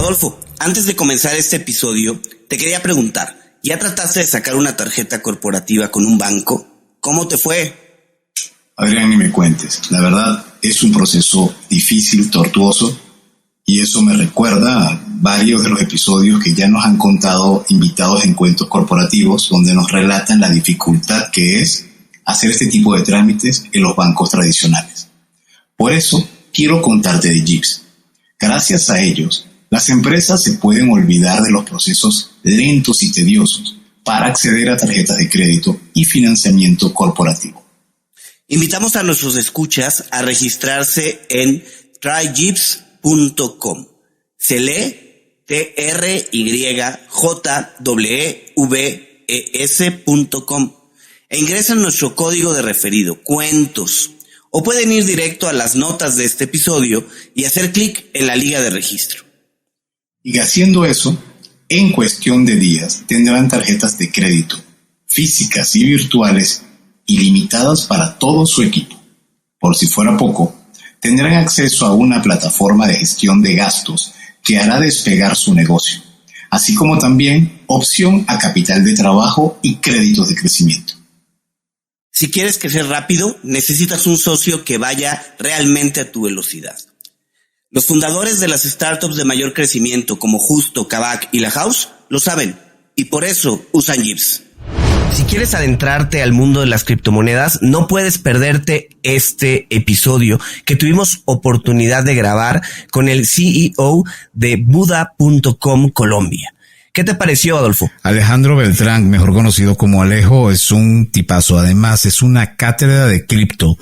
Adolfo, antes de comenzar este episodio, te quería preguntar, ¿ya trataste de sacar una tarjeta corporativa con un banco? ¿Cómo te fue? Adrián, ni me cuentes. La verdad, es un proceso difícil, tortuoso, y eso me recuerda a varios de los episodios que ya nos han contado invitados en Cuentos Corporativos, donde nos relatan la dificultad que es hacer este tipo de trámites en los bancos tradicionales. Por eso, quiero contarte de Gibbs. Gracias a ellos, las empresas se pueden olvidar de los procesos lentos y tediosos para acceder a tarjetas de crédito y financiamiento corporativo. Invitamos a nuestros escuchas a registrarse en trygibbs.com. Se lee tryjwes.com e ingresan nuestro código de referido, cuentos. O pueden ir directo a las notas de este episodio y hacer clic en la liga de registro. Y haciendo eso, en cuestión de días tendrán tarjetas de crédito, físicas y virtuales, ilimitadas para todo su equipo. Por si fuera poco, tendrán acceso a una plataforma de gestión de gastos que hará despegar su negocio, así como también opción a capital de trabajo y créditos de crecimiento. Si quieres crecer rápido, necesitas un socio que vaya realmente a tu velocidad. Los fundadores de las startups de mayor crecimiento como Justo, Kavak y La House lo saben y por eso usan Gibbs. Si quieres adentrarte al mundo de las criptomonedas, no puedes perderte este episodio que tuvimos oportunidad de grabar con el CEO de Buda.com Colombia. ¿Qué te pareció, Adolfo? Alejandro Beltrán, mejor conocido como Alejo, es un tipazo. Además, es una cátedra de cripto,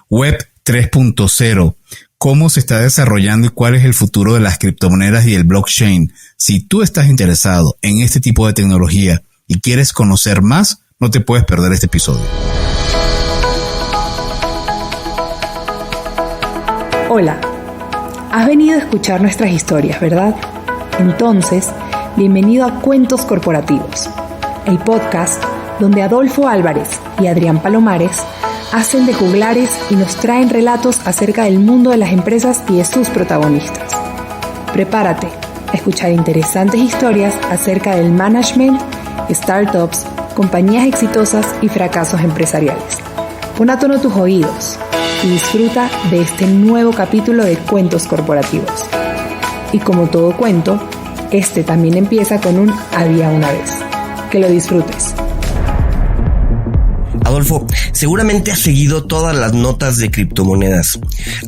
Web 3.0, cómo se está desarrollando y cuál es el futuro de las criptomonedas y el blockchain. Si tú estás interesado en este tipo de tecnología y quieres conocer más, no te puedes perder este episodio. Hola, has venido a escuchar nuestras historias, ¿verdad? Entonces, bienvenido a Cuentos Corporativos, el podcast donde Adolfo Álvarez y Adrián Palomares hacen de juglares y nos traen relatos acerca del mundo de las empresas y de sus protagonistas. Prepárate a escuchar interesantes historias acerca del management, startups, compañías exitosas y fracasos empresariales. Pon a tono tus oídos y disfruta de este nuevo capítulo de Cuentos Corporativos. Y como todo cuento, este también empieza con un había una vez. Que lo disfrutes. Adolfo, seguramente has seguido todas las notas de criptomonedas.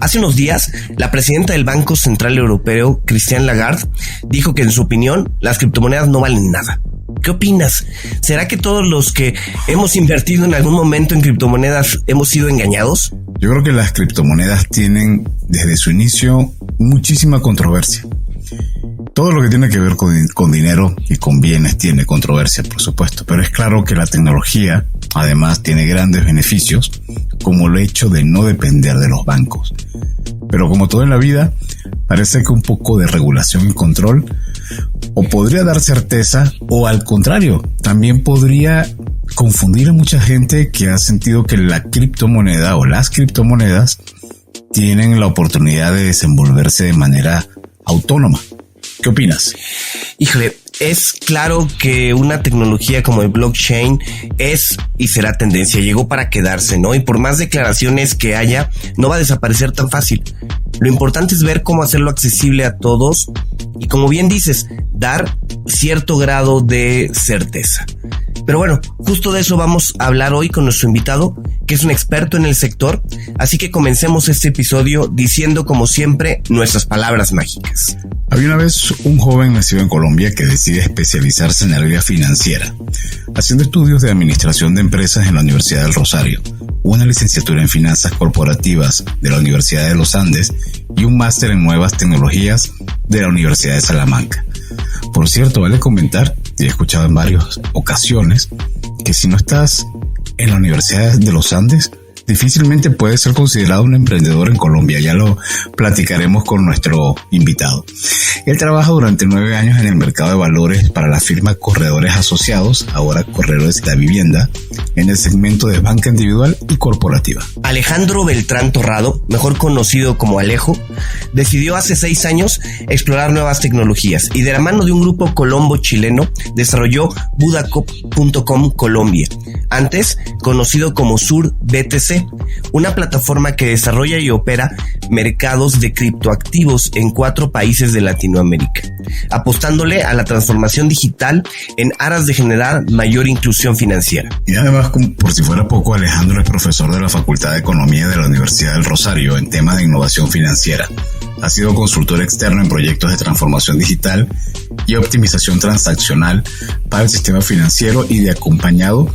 Hace unos días, la presidenta del Banco Central Europeo, Christine Lagarde, dijo que en su opinión, las criptomonedas no valen nada. ¿Qué opinas? ¿Será que todos los que hemos invertido en algún momento en criptomonedas hemos sido engañados? Yo creo que las criptomonedas tienen desde su inicio muchísima controversia. Todo lo que tiene que ver con dinero y con bienes tiene controversia, por supuesto, pero es claro que la tecnología además tiene grandes beneficios, como el hecho de no depender de los bancos. Pero como todo en la vida, parece que un poco de regulación y control o podría dar certeza o al contrario, también podría confundir a mucha gente que ha sentido que la criptomoneda o las criptomonedas tienen la oportunidad de desenvolverse de manera autónoma. ¿Qué opinas? Híjole, es claro que una tecnología como el blockchain es y será tendencia, llegó para quedarse, ¿no? Y por más declaraciones que haya, no va a desaparecer tan fácil. Lo importante es ver cómo hacerlo accesible a todos y, como bien dices, dar cierto grado de certeza. Pero bueno, justo de eso vamos a hablar hoy con nuestro invitado, que es un experto en el sector, así que comencemos este episodio diciendo, como siempre, nuestras palabras mágicas. Había una vez un joven nacido en Colombia que decide especializarse en el área financiera, haciendo estudios de administración de empresas en la Universidad del Rosario, una licenciatura en finanzas corporativas de la Universidad de los Andes y un máster en nuevas tecnologías de la Universidad de Salamanca. Por cierto, vale comentar, y he escuchado en varias ocasiones, que si no estás en la Universidad de los Andes, difícilmente puede ser considerado un emprendedor en Colombia. Ya lo platicaremos con nuestro invitado. Él trabaja durante 9 años en el mercado de valores para la firma Corredores Asociados, ahora Corredores de la Vivienda, en el segmento de banca individual y corporativa. Alejandro Beltrán Torrado, mejor conocido como Alejo, decidió hace 6 años explorar nuevas tecnologías y de la mano de un grupo colombo-chileno desarrolló Buda.com Colombia, antes conocido como Sur BTC, una plataforma que desarrolla y opera mercados de criptoactivos en 4 países de Latinoamérica, apostándole a la transformación digital en aras de generar mayor inclusión financiera. Y además, por si fuera poco, Alejandro es profesor de la Facultad de Economía de la Universidad del Rosario en temas de innovación financiera. Ha sido consultor externo en proyectos de transformación digital y optimización transaccional para el sistema financiero y acompañado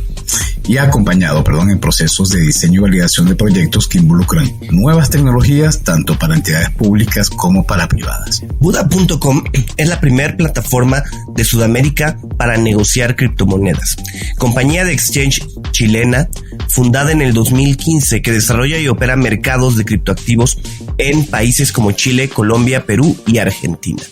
en procesos de diseño y validación de proyectos que involucran nuevas tecnologías tanto para entidades públicas como para privadas. Buda.com es la primera plataforma de Sudamérica para negociar criptomonedas. Compañía de exchange chilena, fundada en el 2015, que desarrolla y opera mercados de criptoactivos en países como Chile, Colombia, Perú y Argentina.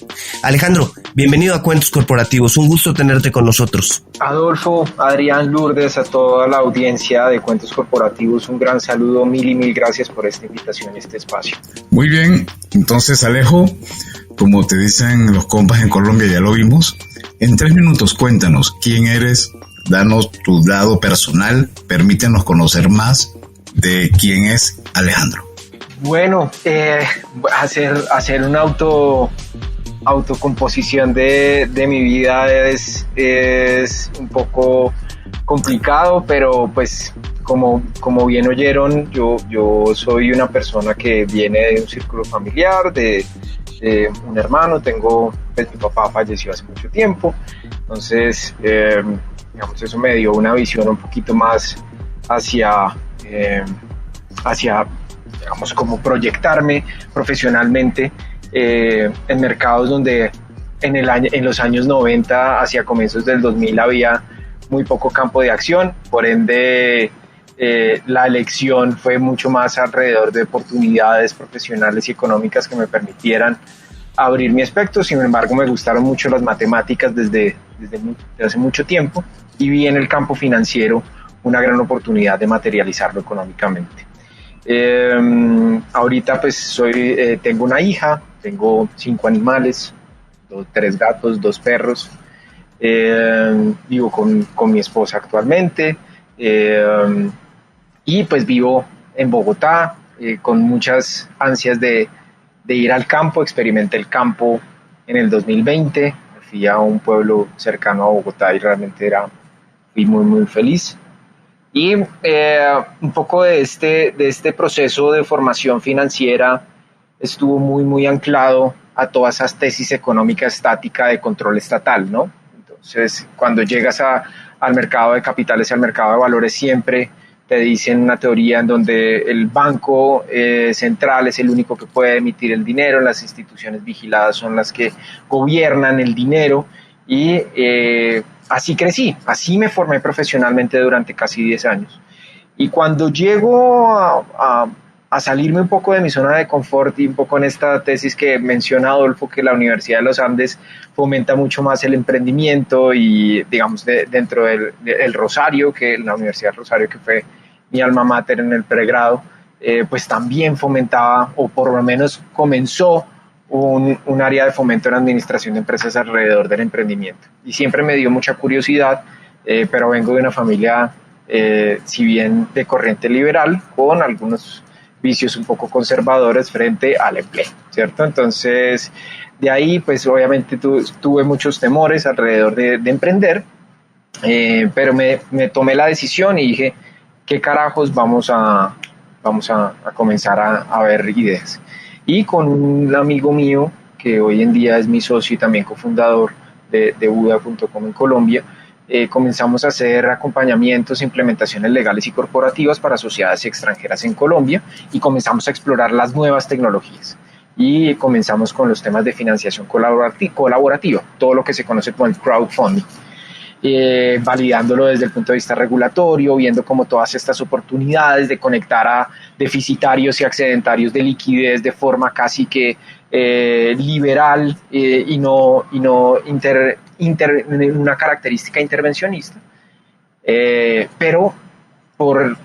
Alejandro, bienvenido a Cuentos Corporativos. Un gusto tenerte con nosotros. Adolfo, Adrián, Lourdes, a toda la audiencia de Cuentos Corporativos, un gran saludo, mil gracias por esta invitación y este espacio. Muy bien, entonces Alejo, como te dicen los compas en Colombia, ya lo vimos. En 3 minutos cuéntanos quién eres, danos tu lado personal, permítenos conocer más de quién es Alejandro. Bueno, hacer una autocomposición de mi vida es un poco complicado, pero pues como bien oyeron, yo soy una persona que viene de un círculo familiar, de un hermano, pues mi papá falleció hace mucho tiempo, entonces digamos, eso me dio una visión un poquito más hacia digamos, como proyectarme profesionalmente en mercados donde en los años 90 hacia comienzos del 2000 había muy poco campo de acción, por ende la elección fue mucho más alrededor de oportunidades profesionales y económicas que me permitieran abrir mi espectro. Sin embargo, me gustaron mucho las matemáticas desde hace mucho tiempo y vi en el campo financiero una gran oportunidad de materializarlo económicamente. Ahorita pues tengo una hija, tengo 5 animales, 3 gatos, 2 perros, vivo con mi esposa actualmente y pues vivo en Bogotá con muchas ansias de ir al campo. Experimenté el campo en el 2020, fui a un pueblo cercano a Bogotá y realmente fui muy feliz. Y un poco de este proceso de formación financiera estuvo muy anclado a todas esas tesis económica estática de control estatal, ¿no? Entonces, cuando llegas al mercado de capitales y al mercado de valores, siempre te dicen una teoría en donde el banco central es el único que puede emitir el dinero, las instituciones vigiladas son las que gobiernan el dinero y así crecí, así me formé profesionalmente durante casi 10 años. Y cuando llego a salirme un poco de mi zona de confort y un poco en esta tesis que menciona Adolfo, que la Universidad de los Andes fomenta mucho más el emprendimiento y digamos dentro del Rosario, que la Universidad del Rosario, que fue mi alma mater en el pregrado, pues también fomentaba, o por lo menos comenzó un área de fomento en administración de empresas alrededor del emprendimiento. Y siempre me dio mucha curiosidad, pero vengo de una familia, si bien de corriente liberal, con algunos vicios un poco conservadores frente al empleo, ¿cierto? Entonces, de ahí, pues obviamente tuve muchos temores alrededor de emprender, pero me tomé la decisión y dije, ¿qué carajos vamos a comenzar a ver ideas? Y con un amigo mío, que hoy en día es mi socio y también cofundador de Buda.com en Colombia, comenzamos a hacer acompañamientos, implementaciones legales y corporativas para sociedades extranjeras en Colombia y comenzamos a explorar las nuevas tecnologías. Y comenzamos con los temas de financiación colaborativa, todo lo que se conoce como el crowdfunding. validándolo desde el punto de vista regulatorio, viendo como todas estas oportunidades de conectar a deficitarios y excedentarios de liquidez de forma casi que liberal y no una característica intervencionista. Pero por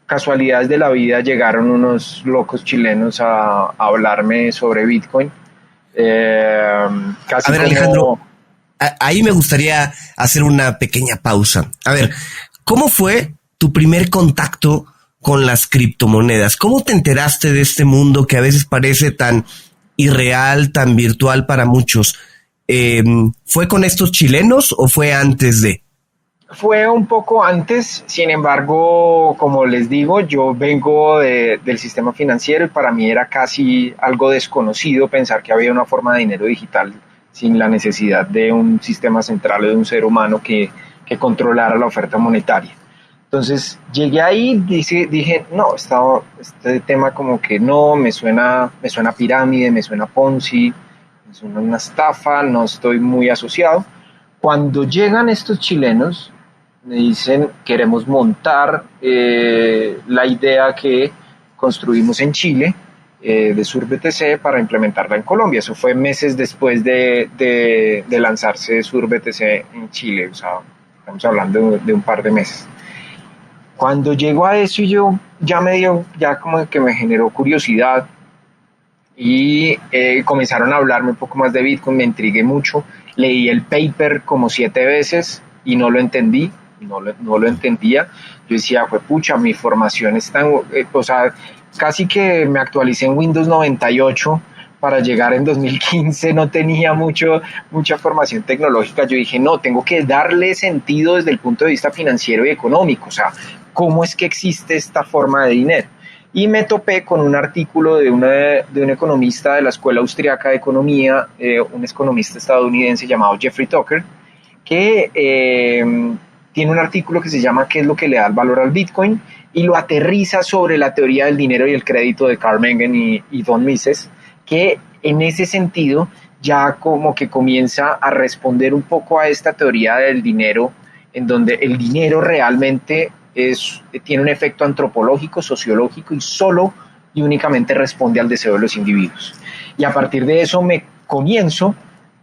casualidades de la vida llegaron unos locos chilenos a hablarme sobre Bitcoin. Casi a ver, Alejandro, ahí me gustaría hacer una pequeña pausa. A ver, ¿cómo fue tu primer contacto con las criptomonedas? ¿Cómo te enteraste de este mundo que a veces parece tan irreal, tan virtual para muchos? ¿Fue con estos chilenos o fue antes de? Fue un poco antes, sin embargo, como les digo, yo vengo del sistema financiero y para mí era casi algo desconocido pensar que había una forma de dinero digital sin la necesidad de un sistema central o de un ser humano que controlara la oferta monetaria. Entonces llegué ahí, dije, no, este tema como que no, me suena pirámide, me suena Ponzi, me suena una estafa, no estoy muy asociado. Cuando llegan estos chilenos, me dicen, queremos montar la idea que construimos en Chile, de SurBTC, para implementarla en Colombia. Eso fue meses después de lanzarse SurBTC en Chile, o sea, estamos hablando de un par de meses. Cuando llegó a eso, yo ya como que me generó curiosidad y comenzaron a hablarme un poco más de Bitcoin, me intrigué mucho, leí el paper como 7 veces y no lo entendí. No lo entendía. Yo decía, pucha, mi formación está o sea, casi que me actualicé en Windows 98 para llegar en 2015, no tenía mucha formación tecnológica. Yo dije, no, tengo que darle sentido desde el punto de vista financiero y económico, o sea, ¿cómo es que existe esta forma de dinero? Y me topé con un artículo de un economista de la Escuela Austriaca de Economía, un economista estadounidense llamado Jeffrey Tucker, que tiene un artículo que se llama ¿Qué es lo que le da el valor al Bitcoin? Y lo aterriza sobre la teoría del dinero y el crédito de Carl Mengen y Don Mises, que en ese sentido ya como que comienza a responder un poco a esta teoría del dinero, en donde el dinero realmente tiene un efecto antropológico, sociológico y solo y únicamente responde al deseo de los individuos. Y a partir de eso me comienzo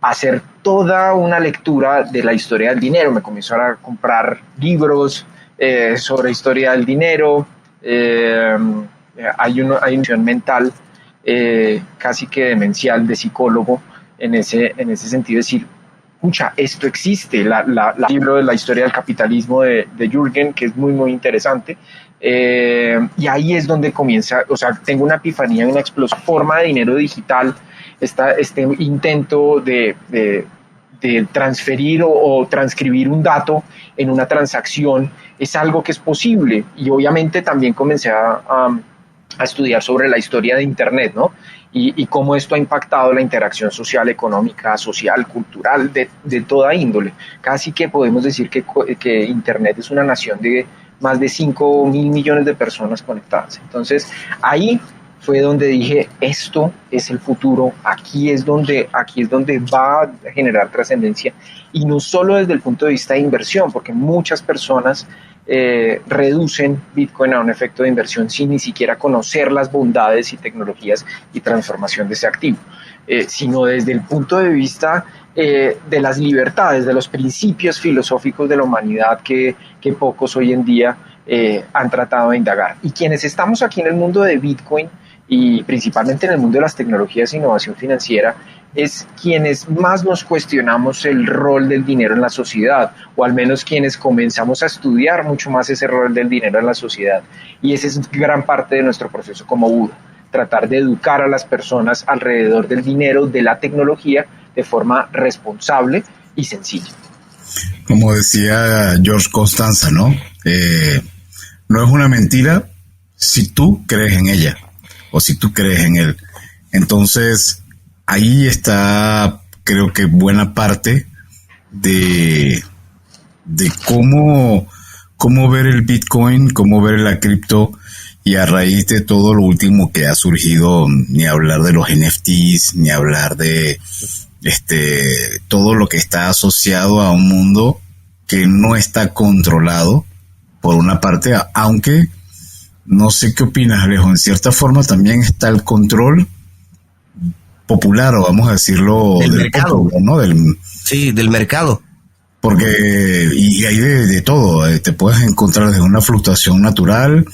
hacer toda una lectura de la historia del dinero. Me comienzo a comprar libros sobre historia del dinero. Hay una noción mental casi que demencial de psicólogo en ese sentido, decir, pucha, esto existe. El libro de la historia del capitalismo de Jürgen, que es muy, muy interesante. Y ahí es donde comienza, o sea, tengo una epifanía, una explosión, forma de dinero digital, este intento de transferir o transcribir un dato en una transacción es algo que es posible. Y obviamente también comencé a estudiar sobre la historia de Internet, ¿no? Y cómo esto ha impactado la interacción social, económica, social, cultural, de toda índole. Casi que podemos decir que Internet es una nación de más de 5.000 millones de personas conectadas. Entonces, ahí fue donde dije, esto es el futuro, aquí es donde va a generar trascendencia, y no solo desde el punto de vista de inversión, porque muchas personas reducen Bitcoin a un efecto de inversión sin ni siquiera conocer las bondades y tecnologías y transformación de ese activo, sino desde el punto de vista de las libertades, de los principios filosóficos de la humanidad que pocos hoy en día han tratado de indagar. Y quienes estamos aquí en el mundo de Bitcoin, y principalmente en el mundo de las tecnologías e innovación financiera, es quienes más nos cuestionamos el rol del dinero en la sociedad, o al menos quienes comenzamos a estudiar mucho más ese rol del dinero en la sociedad. Y esa es gran parte de nuestro proceso como Buda, tratar de educar a las personas alrededor del dinero, de la tecnología, de forma responsable y sencilla. Como decía George Constanza, ¿no? No es una mentira si tú crees en ella o si tú crees en él. Entonces, ahí está, creo que buena parte de cómo ver el Bitcoin, cómo ver la cripto, y a raíz de todo lo último que ha surgido, ni hablar de los NFTs, ni hablar de todo lo que está asociado a un mundo que no está controlado por una parte, aunque no sé qué opinas, Alejo, en cierta forma también está el control popular, o vamos a decirlo, del mercado, popular, ¿no? Del mercado. Porque y hay de todo, te puedes encontrar desde una fluctuación natural,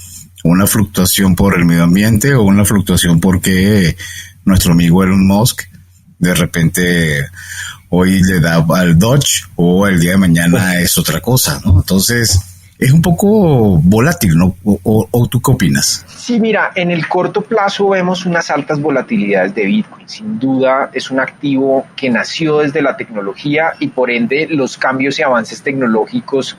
una fluctuación por el medio ambiente, o una fluctuación porque nuestro amigo Elon Musk de repente hoy le da al Dodge, o el día de mañana es otra cosa, ¿no? Entonces es un poco volátil, ¿no? ¿O tú qué opinas? Sí, mira, en el corto plazo vemos unas altas volatilidades de Bitcoin. Sin duda es un activo que nació desde la tecnología y por ende los cambios y avances tecnológicos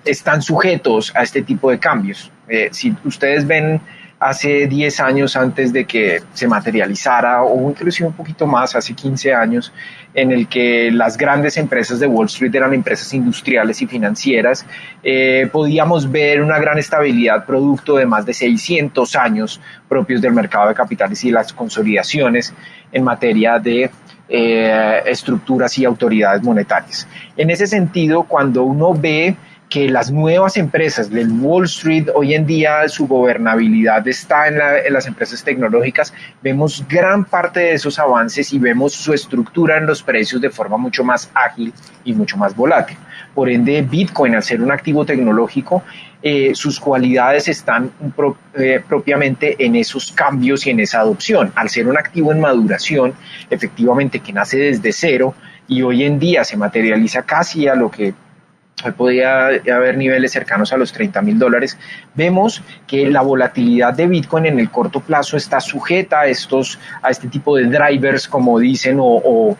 están sujetos a este tipo de cambios. Si ustedes ven hace 10 años antes de que se materializara, o inclusive un poquito más, hace 15 años, en el que las grandes empresas de Wall Street eran empresas industriales y financieras, podíamos ver una gran estabilidad producto de más de 600 años propios del mercado de capitales y las consolidaciones en materia de estructuras y autoridades monetarias. En ese sentido, cuando uno ve que las nuevas empresas del Wall Street, hoy en día su gobernabilidad está en las empresas tecnológicas, vemos gran parte de esos avances y vemos su estructura en los precios de forma mucho más ágil y mucho más volátil. Por ende, Bitcoin, al ser un activo tecnológico, sus cualidades están propiamente en esos cambios y en esa adopción. Al ser un activo en maduración, efectivamente que nace desde cero y hoy en día se materializa casi a lo que hoy podría haber niveles cercanos a los $30,000, vemos que la volatilidad de Bitcoin en el corto plazo está sujeta a este tipo de drivers, como dicen, o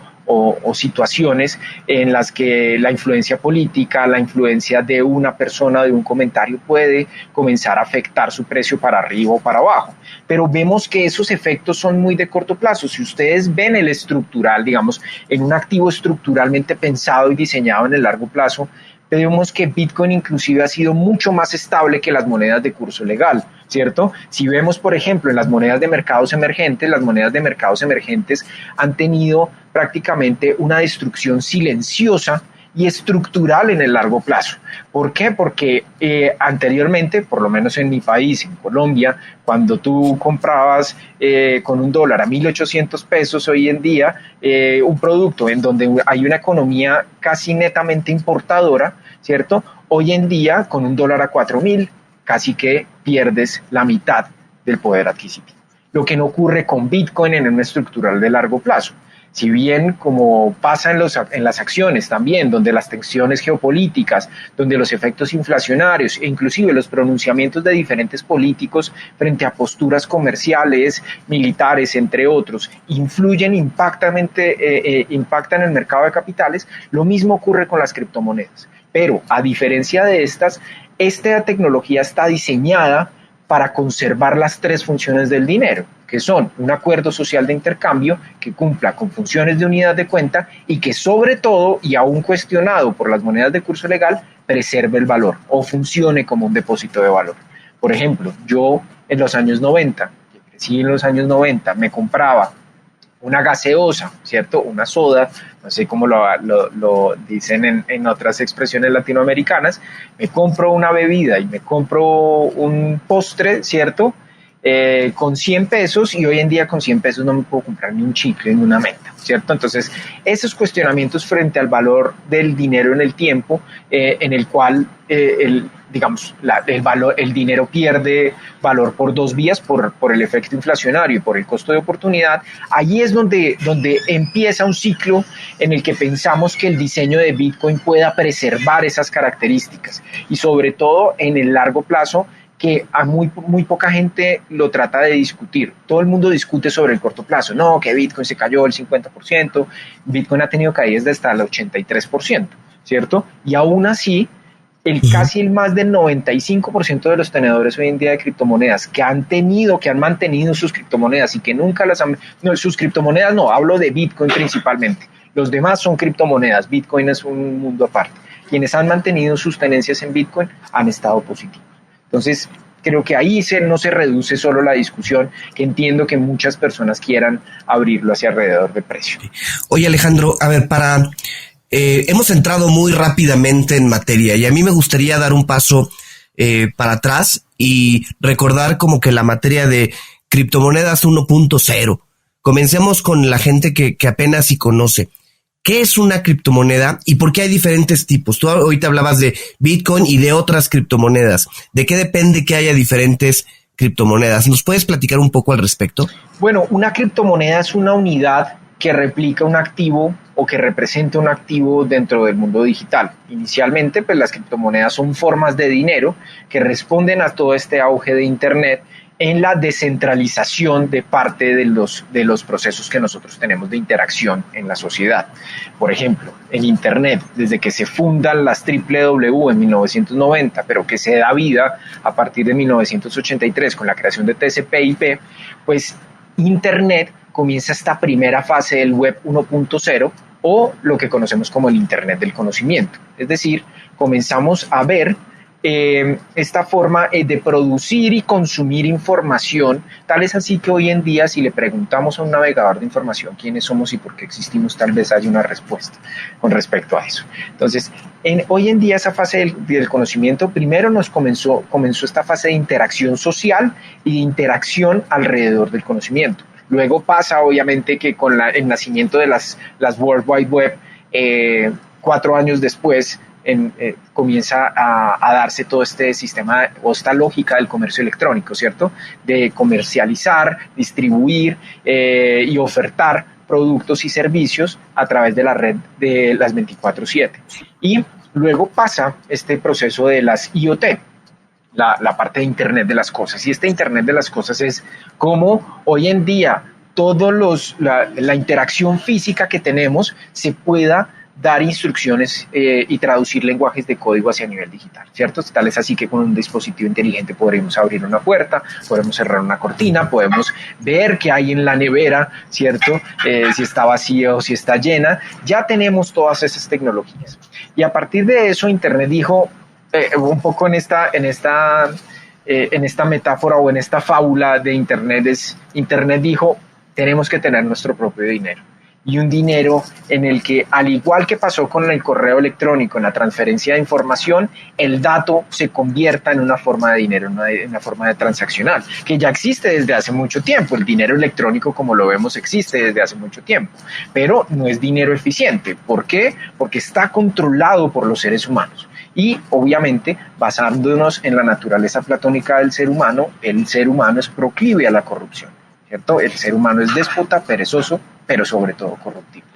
situaciones en las que la influencia política, la influencia de una persona, de un comentario puede comenzar a afectar su precio para arriba o para abajo. Pero vemos que esos efectos son muy de corto plazo. Si ustedes ven el estructural, digamos, en un activo estructuralmente pensado y diseñado en el largo plazo, vemos que Bitcoin inclusive ha sido mucho más estable que las monedas de curso legal, ¿cierto? Si vemos, por ejemplo, en las monedas de mercados emergentes, las monedas de mercados emergentes han tenido prácticamente una destrucción silenciosa y estructural en el largo plazo. ¿Por qué? Porque anteriormente, por lo menos en mi país, en Colombia, cuando tú comprabas con $1 a 1.800 pesos hoy en día, un producto en donde hay una economía casi netamente importadora, ¿cierto? Hoy en día, con $1 a 4.000, casi que pierdes la mitad del poder adquisitivo. Lo que no ocurre con Bitcoin en un estructural de largo plazo. Si bien, como pasa en las acciones también, donde las tensiones geopolíticas, donde los efectos inflacionarios e inclusive los pronunciamientos de diferentes políticos frente a posturas comerciales, militares, entre otros, impactan el mercado de capitales, lo mismo ocurre con las criptomonedas. Pero, a diferencia de esta tecnología está diseñada para conservar las tres funciones del dinero, que son un acuerdo social de intercambio que cumpla con funciones de unidad de cuenta y que sobre todo, y aún cuestionado por las monedas de curso legal, preserve el valor o funcione como un depósito de valor. Por ejemplo, yo en los años 90, crecí en los años 90, me compraba una gaseosa, ¿cierto? Una soda, no sé cómo lo dicen en otras expresiones latinoamericanas, me compro una bebida y me compro un postre, ¿cierto? Con 100 pesos y hoy en día con 100 pesos no me puedo comprar ni un chicle ni una menta, ¿cierto? Entonces, esos cuestionamientos frente al valor del dinero en el tiempo, en el cual el dinero pierde valor por dos vías, por el efecto inflacionario y por el costo de oportunidad, allí es donde empieza un ciclo en el que pensamos que el diseño de Bitcoin pueda preservar esas características y sobre todo en el largo plazo, que a muy poca gente lo trata de discutir. Todo el mundo discute sobre el corto plazo. No, que Bitcoin se cayó el 50%, Bitcoin ha tenido caídas de hasta el 83%, ¿cierto? Y aún así, casi el más del 95% de los tenedores hoy en día de criptomonedas que han mantenido sus criptomonedas y que nunca sus criptomonedas no, hablo de Bitcoin principalmente. Los demás son criptomonedas, Bitcoin es un mundo aparte. Quienes han mantenido sus tenencias en Bitcoin han estado positivos. Entonces, creo que ahí no se reduce solo la discusión, que entiendo que muchas personas quieran abrirlo hacia alrededor de precio. Oye, Alejandro, a ver, para hemos entrado muy rápidamente en materia y a mí me gustaría dar un paso para atrás y recordar como que la materia de criptomonedas 1.0. Comencemos con la gente que apenas sí conoce. ¿Qué es una criptomoneda y por qué hay diferentes tipos? Tú ahorita hablabas de Bitcoin y de otras criptomonedas. ¿De qué depende que haya diferentes criptomonedas? ¿Nos puedes platicar un poco al respecto? Bueno, una criptomoneda es una unidad que replica un activo o que representa un activo dentro del mundo digital. Inicialmente, pues las criptomonedas son formas de dinero que responden a todo este auge de Internet en la descentralización de parte de los procesos que nosotros tenemos de interacción en la sociedad. Por ejemplo, en Internet, desde que se fundan las www en 1990, pero que se da vida a partir de 1983 con la creación de TCP/IP, pues Internet comienza esta primera fase del Web 1.0 o lo que conocemos como el Internet del conocimiento. Es decir, comenzamos a ver esta forma de producir y consumir información, tal es así que hoy en día si le preguntamos a un navegador de información quiénes somos y por qué existimos, tal vez haya una respuesta con respecto a eso. Entonces, hoy en día esa fase del conocimiento, primero comenzó esta fase de interacción social y de interacción alrededor del conocimiento. Luego pasa obviamente que con el nacimiento de las World Wide Web, 4 años después, comienza a darse todo este sistema o esta lógica del comercio electrónico, ¿cierto? De comercializar, distribuir y ofertar productos y servicios a través de la red de las 24/7. Y luego pasa este proceso de las IoT, la parte de Internet de las cosas. Y este Internet de las cosas es como hoy en día la interacción física que tenemos se pueda dar instrucciones y traducir lenguajes de código hacia nivel digital, ¿cierto? Tal es así que con un dispositivo inteligente podremos abrir una puerta, podemos cerrar una cortina, podemos ver qué hay en la nevera, ¿cierto? Si está vacía o si está llena. Ya tenemos todas esas tecnologías. Y a partir de eso, Internet dijo, un poco en esta metáfora o en esta fábula de Internet dijo, tenemos que tener nuestro propio dinero. Y un dinero en el que, al igual que pasó con el correo electrónico, en la transferencia de información, el dato se convierta en una forma de dinero, en una forma de transaccional, que ya existe desde hace mucho tiempo. El dinero electrónico, como lo vemos, existe desde hace mucho tiempo, pero no es dinero eficiente. ¿Por qué? Porque está controlado por los seres humanos. Y obviamente, basándonos en la naturaleza platónica del ser humano, el ser humano es proclive a la corrupción, ¿cierto? El ser humano es déspota, perezoso, pero sobre todo corruptible.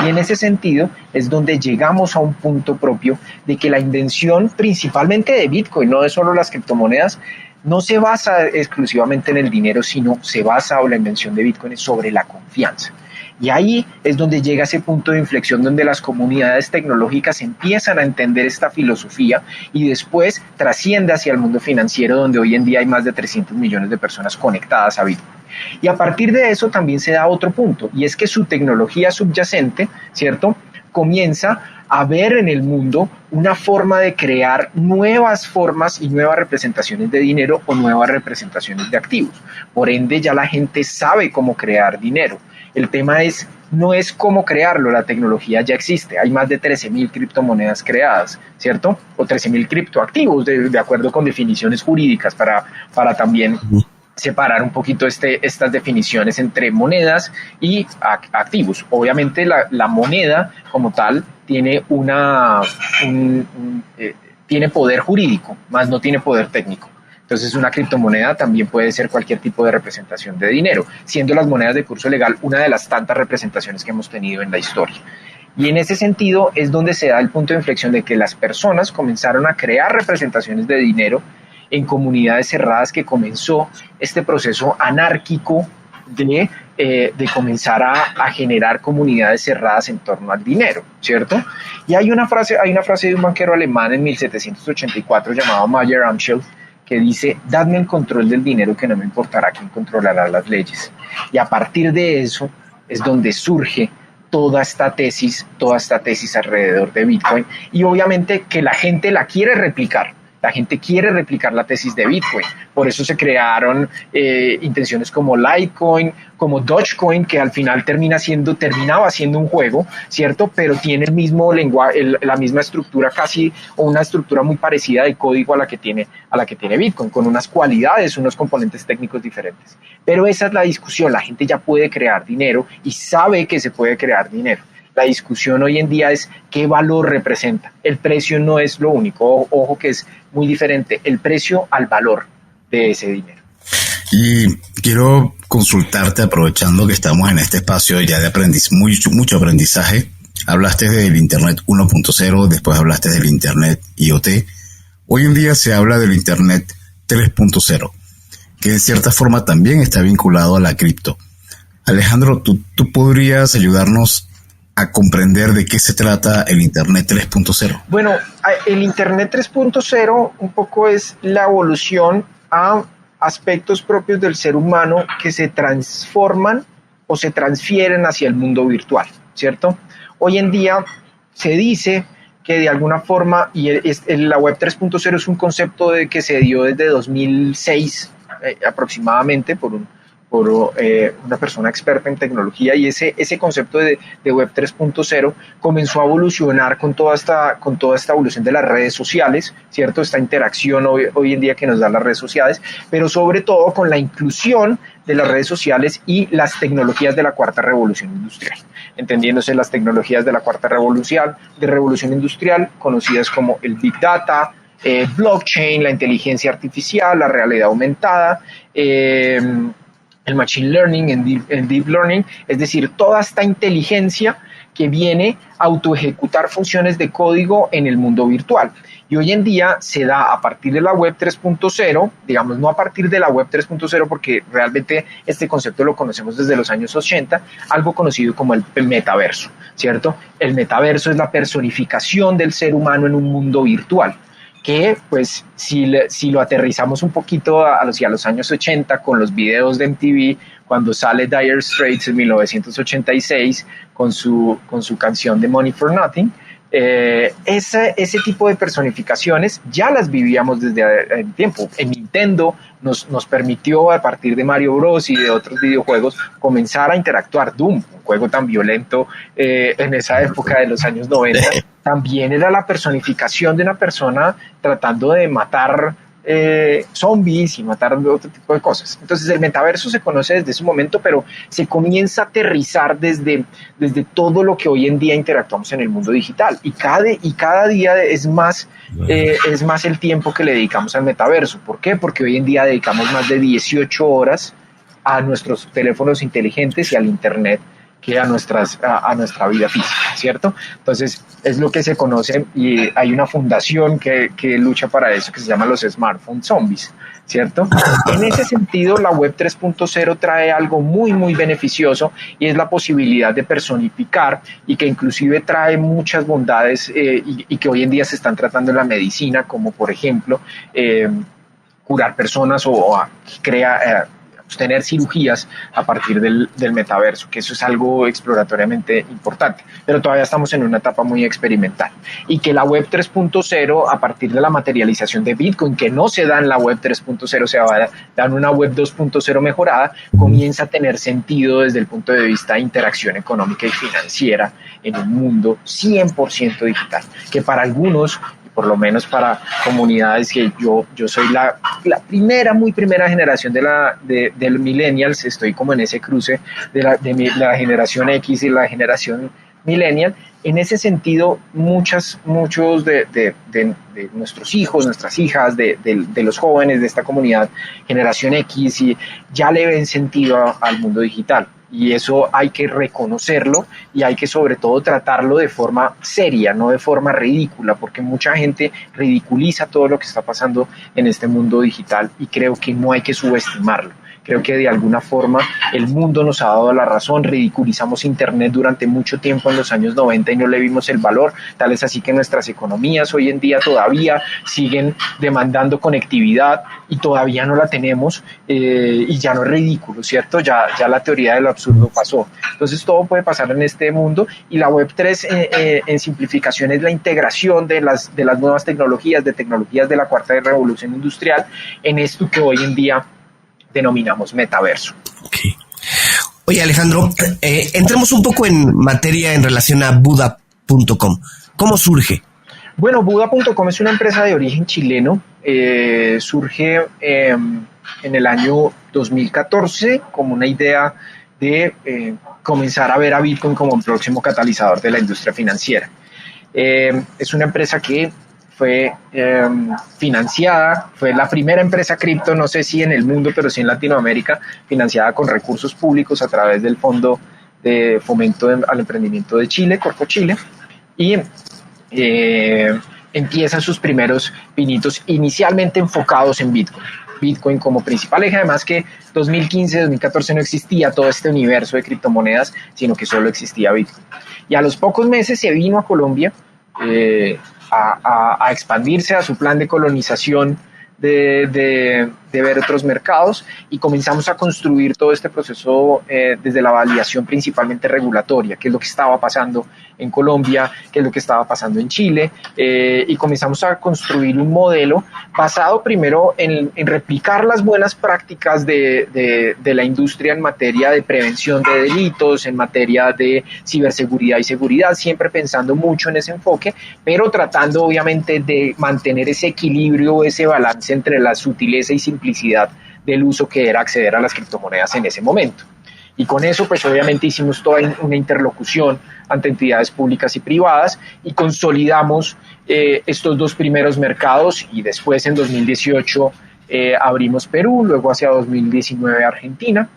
Y en ese sentido es donde llegamos a un punto propio de que la invención principalmente de Bitcoin, no de solo las criptomonedas, no se basa exclusivamente en el dinero, sino se basa, o la invención de Bitcoin es sobre la confianza. Y ahí es donde llega ese punto de inflexión donde las comunidades tecnológicas empiezan a entender esta filosofía y después trasciende hacia el mundo financiero, donde hoy en día hay más de 300 millones de personas conectadas a Bitcoin. Y a partir de eso también se da otro punto, y es que su tecnología subyacente, ¿cierto?, comienza a ver en el mundo una forma de crear nuevas formas y nuevas representaciones de dinero o nuevas representaciones de activos. Por ende, ya la gente sabe cómo crear dinero. El tema no es cómo crearlo, la tecnología ya existe. Hay más de 13.000 criptomonedas creadas, ¿cierto? O 13.000 criptoactivos, de acuerdo con definiciones jurídicas, para también separar un poquito estas definiciones entre monedas y activos. Obviamente la moneda como tal tiene tiene poder jurídico, más no tiene poder técnico. Entonces una criptomoneda también puede ser cualquier tipo de representación de dinero, siendo las monedas de curso legal una de las tantas representaciones que hemos tenido en la historia. Y en ese sentido es donde se da el punto de inflexión de que las personas comenzaron a crear representaciones de dinero en comunidades cerradas, que comenzó este proceso anárquico de comenzar a generar comunidades cerradas en torno al dinero, ¿cierto? Y hay una frase de un banquero alemán en 1784 llamado Mayer Amschel, que dice: dadme el control del dinero, que no me importará quién controlará las leyes. Y a partir de eso es donde surge toda esta tesis alrededor de Bitcoin, y obviamente que la gente la quiere replicar. La gente quiere replicar la tesis de Bitcoin. Por eso se crearon intenciones como Litecoin, como Dogecoin, que al final terminaba siendo un juego, ¿cierto? Pero tiene el mismo lenguaje, la misma estructura casi, o una estructura muy parecida de código a la que tiene Bitcoin, con unas cualidades, unos componentes técnicos diferentes. Pero esa es la discusión. La gente ya puede crear dinero y sabe que se puede crear dinero. La discusión hoy en día es qué valor representa. El precio no es lo único. Ojo que es muy diferente el precio al valor de ese dinero. Y quiero consultarte, aprovechando que estamos en este espacio ya de mucho aprendizaje. Hablaste del Internet 1.0, después hablaste del Internet IoT. Hoy en día se habla del Internet 3.0, que de cierta forma también está vinculado a la cripto. Alejandro, ¿tú podrías ayudarnos a comprender de qué se trata el Internet 3.0? Bueno, el Internet 3.0 un poco es la evolución a aspectos propios del ser humano que se transforman o se transfieren hacia el mundo virtual, ¿cierto? Hoy en día se dice que de alguna forma, y la web 3.0 es un concepto que se dio desde 2006 aproximadamente por una persona experta en tecnología, y ese concepto de web 3.0 comenzó a evolucionar con toda esta evolución de las redes sociales, ¿cierto? Esta interacción hoy en día que nos dan las redes sociales, pero sobre todo con la inclusión de las redes sociales y las tecnologías de la cuarta revolución industrial, entendiéndose las tecnologías de la cuarta revolución industrial, conocidas como el Big Data, blockchain, la inteligencia artificial, la realidad aumentada, el machine learning, el deep learning, es decir, toda esta inteligencia que viene a autoejecutar funciones de código en el mundo virtual. Y hoy en día se da a partir de la web 3.0, digamos, no a partir de la web 3.0, porque realmente este concepto lo conocemos desde los años 80, algo conocido como el metaverso, ¿cierto? El metaverso es la personificación del ser humano en un mundo virtual, que pues si lo aterrizamos un poquito a los años 80 con los videos de MTV, cuando sale Dire Straits en 1986 con su canción de Money for Nothing, ese tipo de personificaciones ya las vivíamos desde el tiempo. En Nintendo nos permitió, a partir de Mario Bros y de otros videojuegos, comenzar a interactuar. Doom, un juego tan violento en esa época de los años 90, también era la personificación de una persona tratando de matar zombies y matar otro tipo de cosas. Entonces el metaverso se conoce desde ese momento, pero se comienza a aterrizar desde todo lo que hoy en día interactuamos en el mundo digital, y cada día es más el tiempo que le dedicamos al metaverso. ¿Por qué? Porque hoy en día dedicamos más de 18 horas a nuestros teléfonos inteligentes y al internet que a nuestra vida física, ¿cierto? Entonces, es lo que se conoce, y hay una fundación que lucha para eso, que se llama los Smartphone Zombies, ¿cierto? En ese sentido, la web 3.0 trae algo muy, muy beneficioso, y es la posibilidad de personificar, y que inclusive trae muchas bondades y que hoy en día se están tratando en la medicina, como por ejemplo, curar personas o tener cirugías a partir del metaverso, que eso es algo exploratoriamente importante, pero todavía estamos en una etapa muy experimental, y que la web 3.0, a partir de la materialización de Bitcoin, que no se da en la web 3.0, se va a dar en una web 2.0 mejorada, comienza a tener sentido desde el punto de vista de interacción económica y financiera en un mundo 100% digital, que para algunos, por lo menos para comunidades que yo soy la muy primera generación del millennials, estoy como en ese cruce de la generación X y la generación millennial. En ese sentido, muchos de nuestros hijos, nuestras hijas, de los jóvenes de esta comunidad, generación X, y ya le ven sentido al mundo digital. Y eso hay que reconocerlo, y hay que sobre todo tratarlo de forma seria, no de forma ridícula, porque mucha gente ridiculiza todo lo que está pasando en este mundo digital, y creo que no hay que subestimarlo, Creo que de alguna forma el mundo nos ha dado la razón, ridiculizamos Internet durante mucho tiempo en los años 90 y no le vimos el valor, tal es así que nuestras economías hoy en día todavía siguen demandando conectividad y todavía no la tenemos, y ya no es ridículo, ¿cierto? Ya la teoría del absurdo pasó. Entonces todo puede pasar en este mundo, y la Web3 en simplificación es la integración de las nuevas tecnologías de la cuarta revolución industrial en esto que hoy en día denominamos metaverso. Okay. Oye, Alejandro, entremos un poco en materia en relación a Buda.com. ¿Cómo surge? Bueno, Buda.com es una empresa de origen chileno. Surge en el año 2014 como una idea de comenzar a ver a Bitcoin como un próximo catalizador de la industria financiera. Es una empresa que fue financiada, fue la primera empresa cripto, no sé si en el mundo, pero sí en Latinoamérica, financiada con recursos públicos a través del Fondo de Fomento al Emprendimiento de Chile, Corfo Chile, y empiezan sus primeros pinitos inicialmente enfocados en Bitcoin como principal eje, además que 2015, 2014 no existía todo este universo de criptomonedas, sino que solo existía Bitcoin. Y a los pocos meses se vino a Colombia a expandirse a su plan de colonización, de ver otros mercados, y comenzamos a construir todo este proceso desde la validación principalmente regulatoria, qué es lo que estaba pasando en Colombia, qué es lo que estaba pasando en Chile, y comenzamos a construir un modelo basado primero en replicar las buenas prácticas de la industria en materia de prevención de delitos, en materia de ciberseguridad y seguridad, siempre pensando mucho en ese enfoque, pero tratando obviamente de mantener ese equilibrio, ese balance entre la sutileza y simplicidad del uso que era acceder a las criptomonedas en ese momento. Y con eso, pues obviamente hicimos toda una interlocución ante entidades públicas y privadas y consolidamos estos dos primeros mercados, y después en 2018 abrimos Perú, luego hacia 2019 Argentina.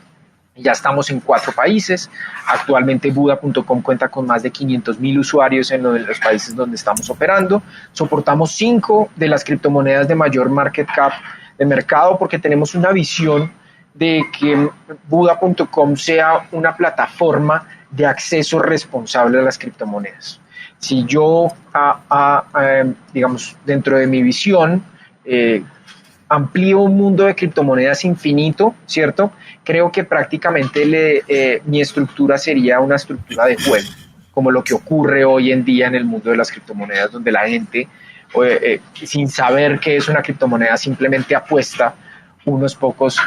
Ya estamos en 4 países. Actualmente Buda.com cuenta con más de 500,000 usuarios en los países donde estamos operando. Soportamos 5 de las criptomonedas de mayor market cap de mercado, porque tenemos una visión de que Buda.com sea una plataforma de acceso responsable a las criptomonedas. Si yo, digamos, dentro de mi visión, amplío un mundo de criptomonedas infinito, ¿cierto? Creo que prácticamente mi estructura sería una estructura de juego, como lo que ocurre hoy en día en el mundo de las criptomonedas, donde la gente, sin saber qué es una criptomoneda, simplemente apuesta unos pocos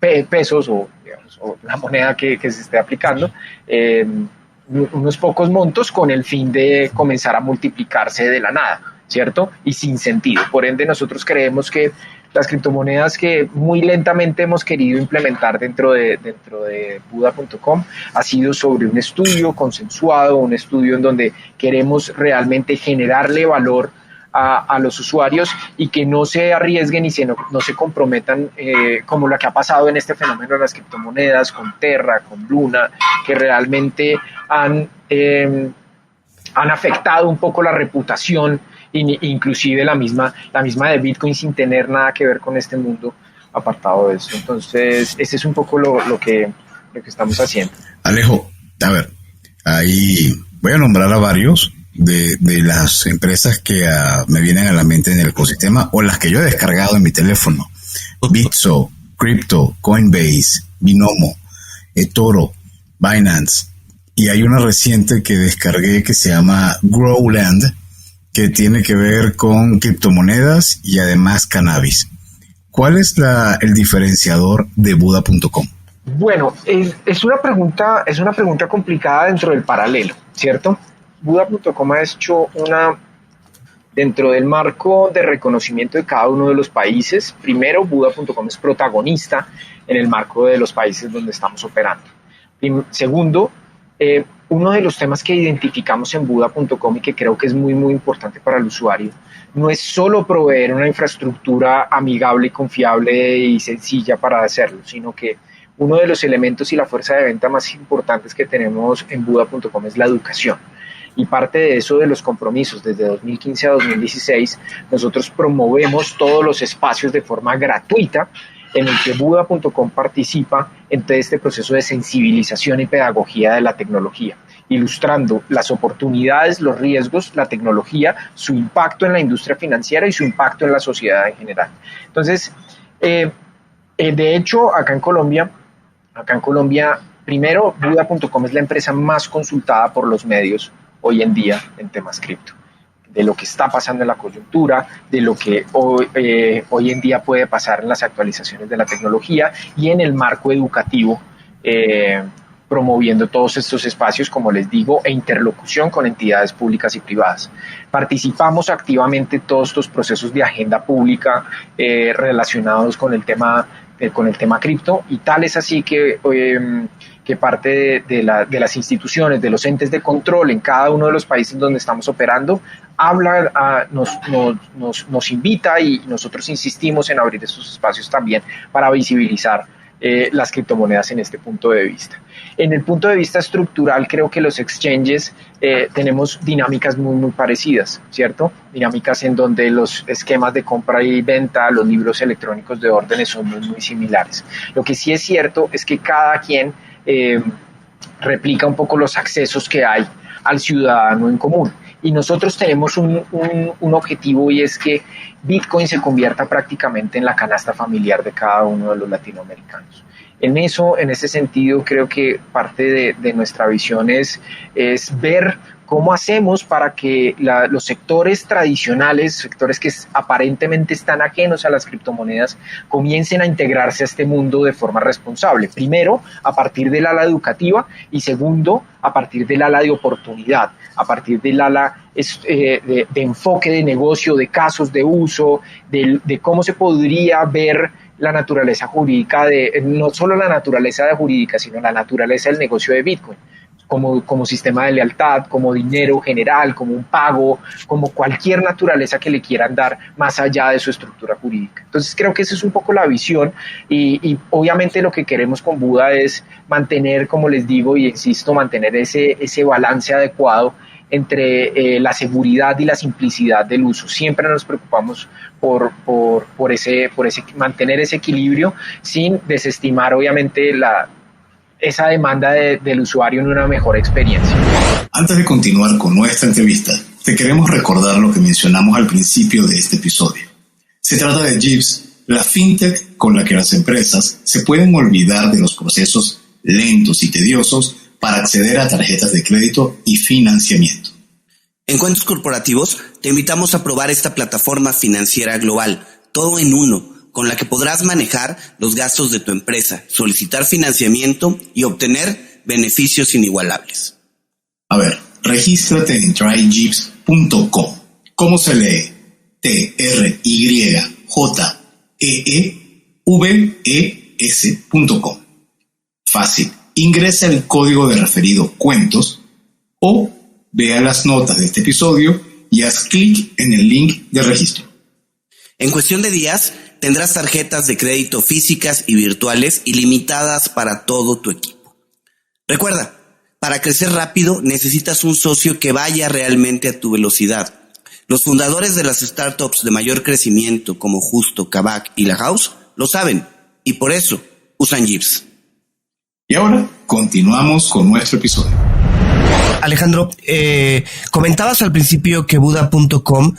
pesos o la moneda que se esté aplicando, unos pocos montos con el fin de comenzar a multiplicarse de la nada, ¿cierto? Y sin sentido. Por ende, nosotros creemos que las criptomonedas que muy lentamente hemos querido implementar dentro de Buda.com ha sido sobre un estudio consensuado, un estudio en donde queremos realmente generarle valor a los usuarios y que no se arriesguen y no se comprometan, como lo que ha pasado en este fenómeno de las criptomonedas con Terra, con Luna, que realmente han afectado un poco la reputación, inclusive la misma de Bitcoin, sin tener nada que ver con este mundo apartado de eso. Entonces, ese es un poco lo que estamos haciendo. Alejo, a ver, ahí voy a nombrar a varios de las empresas que me vienen a la mente en el ecosistema, o las que yo he descargado en mi teléfono: Bitso, Crypto, Coinbase, Binomo, eToro, Binance, y hay una reciente que descargué que se llama Growland, que tiene que ver con criptomonedas y además cannabis. ¿Cuál es el diferenciador de Buda.com? Bueno, es una pregunta complicada dentro del paralelo, ¿cierto? Buda.com ha hecho dentro del marco de reconocimiento de cada uno de los países. Primero, Buda.com es protagonista en el marco de los países donde estamos operando. Segundo, uno de los temas que identificamos en Buda.com y que creo que es muy, muy importante para el usuario, no es solo proveer una infraestructura amigable y confiable y sencilla para hacerlo, sino que uno de los elementos y la fuerza de venta más importantes que tenemos en Buda.com es la educación. Y parte de eso, de los compromisos, desde 2015 a 2016, nosotros promovemos todos los espacios de forma gratuita en el que Buda.com participa en todo este proceso de sensibilización y pedagogía de la tecnología, ilustrando las oportunidades, los riesgos, la tecnología, su impacto en la industria financiera y su impacto en la sociedad en general. Entonces, de hecho, acá en Colombia, primero, Buda.com es la empresa más consultada por los medios hoy en día en temas cripto, de lo que está pasando en la coyuntura, de lo que hoy en día puede pasar en las actualizaciones de la tecnología y en el marco educativo, promoviendo todos estos espacios, como les digo, e interlocución con entidades públicas y privadas. Participamos activamente en todos estos procesos de agenda pública relacionados con el tema cripto, y tal es así que parte de las instituciones, de los entes de control en cada uno de los países donde estamos operando, nos invita, y nosotros insistimos en abrir estos espacios también para visibilizar las criptomonedas en este punto de vista. En el punto de vista estructural, creo que los exchanges tenemos dinámicas muy parecidas, ¿cierto? Dinámicas en donde los esquemas de compra y venta, los libros electrónicos de órdenes son muy similares. Lo que sí es cierto es que cada quien replica un poco los accesos que hay al ciudadano en común. Y nosotros tenemos un objetivo, y es que Bitcoin se convierta prácticamente en la canasta familiar de cada uno de los latinoamericanos. En ese sentido, creo que parte de nuestra visión es ver cómo hacemos para que los sectores tradicionales, sectores que aparentemente están ajenos a las criptomonedas, comiencen a integrarse a este mundo de forma responsable. Primero, a partir del ala educativa, y segundo, a partir del ala de oportunidad, a partir del ala de enfoque de negocio, de casos de uso, de cómo se podría ver la naturaleza jurídica, no solo la naturaleza jurídica, sino la naturaleza del negocio de Bitcoin, como sistema de lealtad, como dinero general, como un pago, como cualquier naturaleza que le quieran dar más allá de su estructura jurídica. Entonces creo que esa es un poco la visión, y obviamente lo que queremos con Buda es mantener, como les digo y insisto, mantener ese balance adecuado entre la seguridad y la simplicidad del uso. Siempre nos preocupamos por mantener ese equilibrio sin desestimar obviamente esa demanda del usuario en una mejor experiencia. Antes de continuar con nuestra entrevista, te queremos recordar lo que mencionamos al principio de este episodio. Se trata de Gyps, la fintech con la que las empresas se pueden olvidar de los procesos lentos y tediosos para acceder a tarjetas de crédito y financiamiento. En Cuentos Corporativos te invitamos a probar esta plataforma financiera global, todo en uno, con la que podrás manejar los gastos de tu empresa, solicitar financiamiento y obtener beneficios inigualables. A ver, regístrate en trygyps.com. ¿Cómo se lee? trygyjeeves.com. Fácil. Ingresa el código de referido cuentos o vea las notas de este episodio y haz clic en el link de registro. En cuestión de días, tendrás tarjetas de crédito físicas y virtuales ilimitadas para todo tu equipo. Recuerda, para crecer rápido necesitas un socio que vaya realmente a tu velocidad. Los fundadores de las startups de mayor crecimiento como Justo, Kavak y La House lo saben, y por eso usan Gyps. Y ahora continuamos con nuestro episodio. Alejandro, comentabas al principio que Buda.com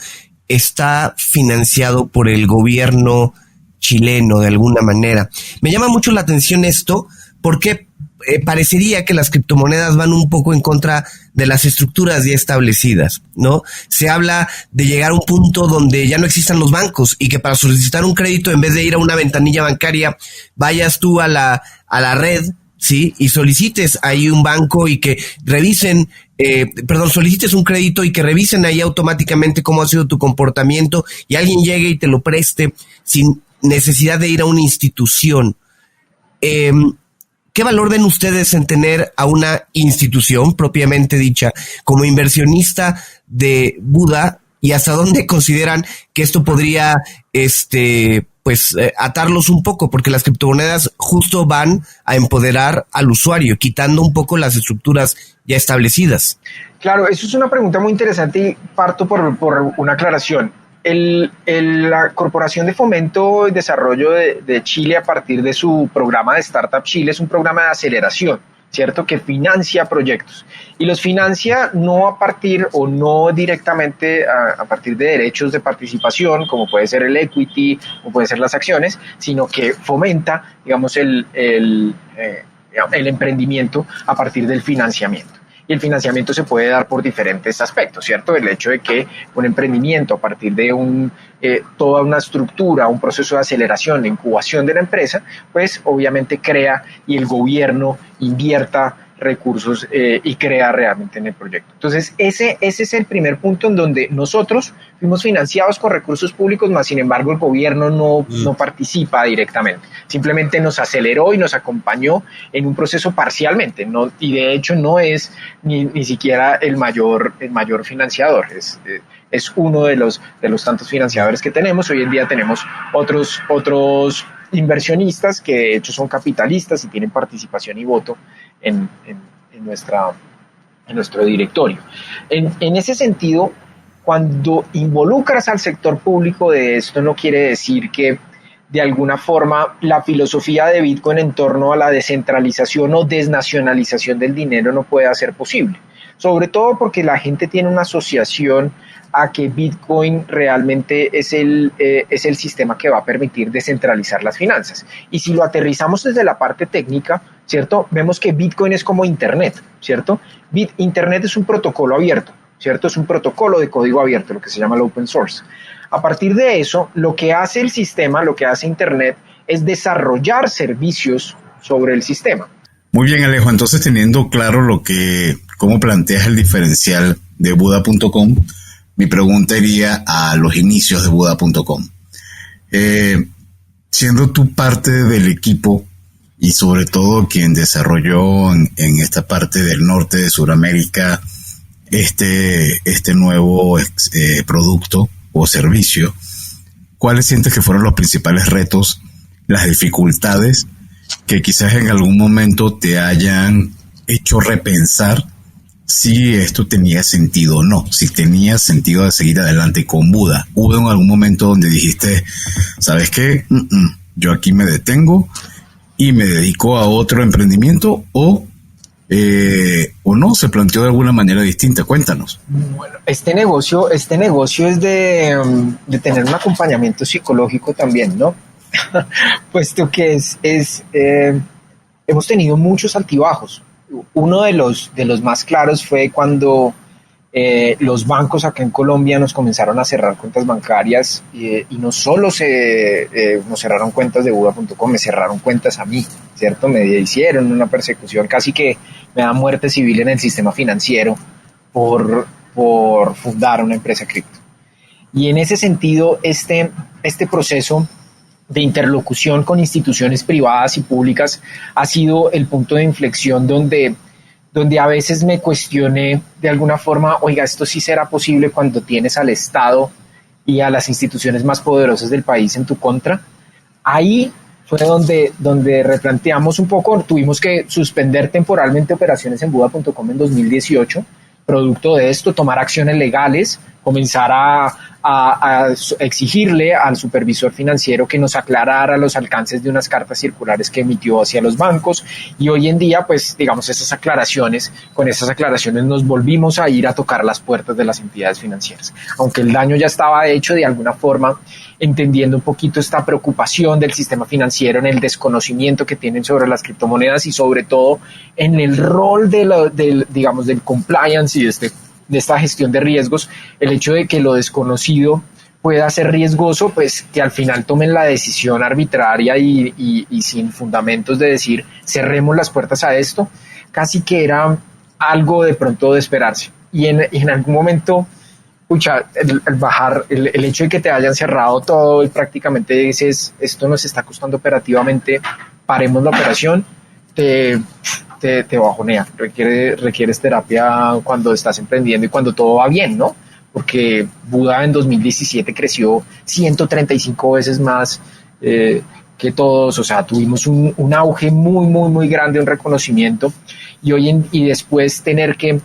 está financiado por el gobierno chileno de alguna manera. Me llama mucho la atención esto porque parecería que las criptomonedas van un poco en contra de las estructuras ya establecidas, ¿no? Se habla de llegar a un punto donde ya no existan los bancos y que para solicitar un crédito, en vez de ir a una ventanilla bancaria, vayas tú a la red, ¿sí? Y solicites ahí un banco y que revisen, solicites un crédito y que revisen ahí automáticamente cómo ha sido tu comportamiento y alguien llegue y te lo preste sin necesidad de ir a una institución. ¿Qué valor ven ustedes en tener a una institución propiamente dicha como inversionista de Buda y hasta dónde consideran que esto podría pues atarlos un poco, porque las criptomonedas justo van a empoderar al usuario, quitando un poco las estructuras ya establecidas. Claro, eso es una pregunta muy interesante y parto por una aclaración. La Corporación de Fomento y Desarrollo de Chile, a partir de su programa de Startup Chile, es un programa de aceleración, ¿cierto?, que financia proyectos. Y los financia no a partir o no directamente a partir de derechos de participación, como puede ser el equity o pueden ser las acciones, sino que fomenta, digamos, el emprendimiento a partir del financiamiento. Y el financiamiento se puede dar por diferentes aspectos, ¿cierto? El hecho de que un emprendimiento a partir de toda una estructura, un proceso de aceleración, de incubación de la empresa, pues obviamente crea y el gobierno invierta recursos y crea realmente en el proyecto. Entonces, ese es el primer punto en donde nosotros fuimos financiados con recursos públicos, más sin embargo el gobierno no participa directamente. Simplemente nos aceleró y nos acompañó en un proceso parcialmente, y de hecho no es ni siquiera el mayor financiador, es uno de los tantos financiadores que tenemos. Hoy en día tenemos otros inversionistas que de hecho son capitalistas y tienen participación y voto en nuestro directorio. En ese sentido, cuando involucras al sector público de esto, no quiere decir que de alguna forma la filosofía de Bitcoin en torno a la descentralización o desnacionalización del dinero no pueda ser posible. Sobre todo porque la gente tiene una asociación a que Bitcoin realmente es el sistema que va a permitir descentralizar las finanzas. Y si lo aterrizamos desde la parte técnica, ¿cierto?, vemos que Bitcoin es como Internet, ¿cierto? Internet es un protocolo abierto, ¿cierto? Es un protocolo de código abierto, lo que se llama el open source. A partir de eso, lo que hace el sistema, lo que hace Internet, es desarrollar servicios sobre el sistema. Muy bien, Alejo. Entonces, teniendo claro cómo planteas el diferencial de Buda.com, mi pregunta iría a los inicios de Buda.com. Siendo tú parte del equipo y sobre todo quien desarrolló en esta parte del norte de Sudamérica este nuevo producto o servicio, ¿cuáles sientes que fueron los principales retos, las dificultades que quizás en algún momento te hayan hecho repensar si esto tenía sentido o no, si tenía sentido de seguir adelante con Buda? ¿Hubo en algún momento donde dijiste, ¿sabes qué? Yo aquí me detengo y me dedico a otro emprendimiento, o no, se planteó de alguna manera distinta? Cuéntanos. Bueno, este negocio es de tener un acompañamiento psicológico también, ¿no? Puesto que hemos tenido muchos altibajos. Uno de los más claros fue cuando los bancos acá en Colombia nos comenzaron a cerrar cuentas bancarias, y no solo nos cerraron cuentas de Buda.com, me cerraron cuentas a mí, ¿cierto? Me hicieron una persecución, casi que me da muerte civil en el sistema financiero por fundar una empresa cripto. Y en ese sentido, este proceso de interlocución con instituciones privadas y públicas ha sido el punto de inflexión donde a veces me cuestioné de alguna forma, oiga, esto sí será posible cuando tienes al Estado y a las instituciones más poderosas del país en tu contra. Ahí fue donde replanteamos un poco, tuvimos que suspender temporalmente operaciones en Buda.com en 2018, producto de esto, tomar acciones legales, comenzar a exigirle al supervisor financiero que nos aclarara los alcances de unas cartas circulares que emitió hacia los bancos, y hoy en día, pues, digamos, con esas aclaraciones nos volvimos a ir a tocar las puertas de las entidades financieras. Aunque el daño ya estaba hecho, de alguna forma, entendiendo un poquito esta preocupación del sistema financiero en el desconocimiento que tienen sobre las criptomonedas y sobre todo en el rol del compliance y de esta gestión de riesgos, el hecho de que lo desconocido pueda ser riesgoso, pues que al final tomen la decisión arbitraria y sin fundamentos de decir cerremos las puertas a esto, casi que era algo de pronto de esperarse. Y en algún momento, el hecho de que te hayan cerrado todo y prácticamente dices, esto nos está costando operativamente, paremos la operación, te bajonea, requieres terapia cuando estás emprendiendo y cuando todo va bien, ¿no? Porque Buda en 2017 creció 135 veces más que todos, o sea, tuvimos un auge muy grande, un reconocimiento, y después tener que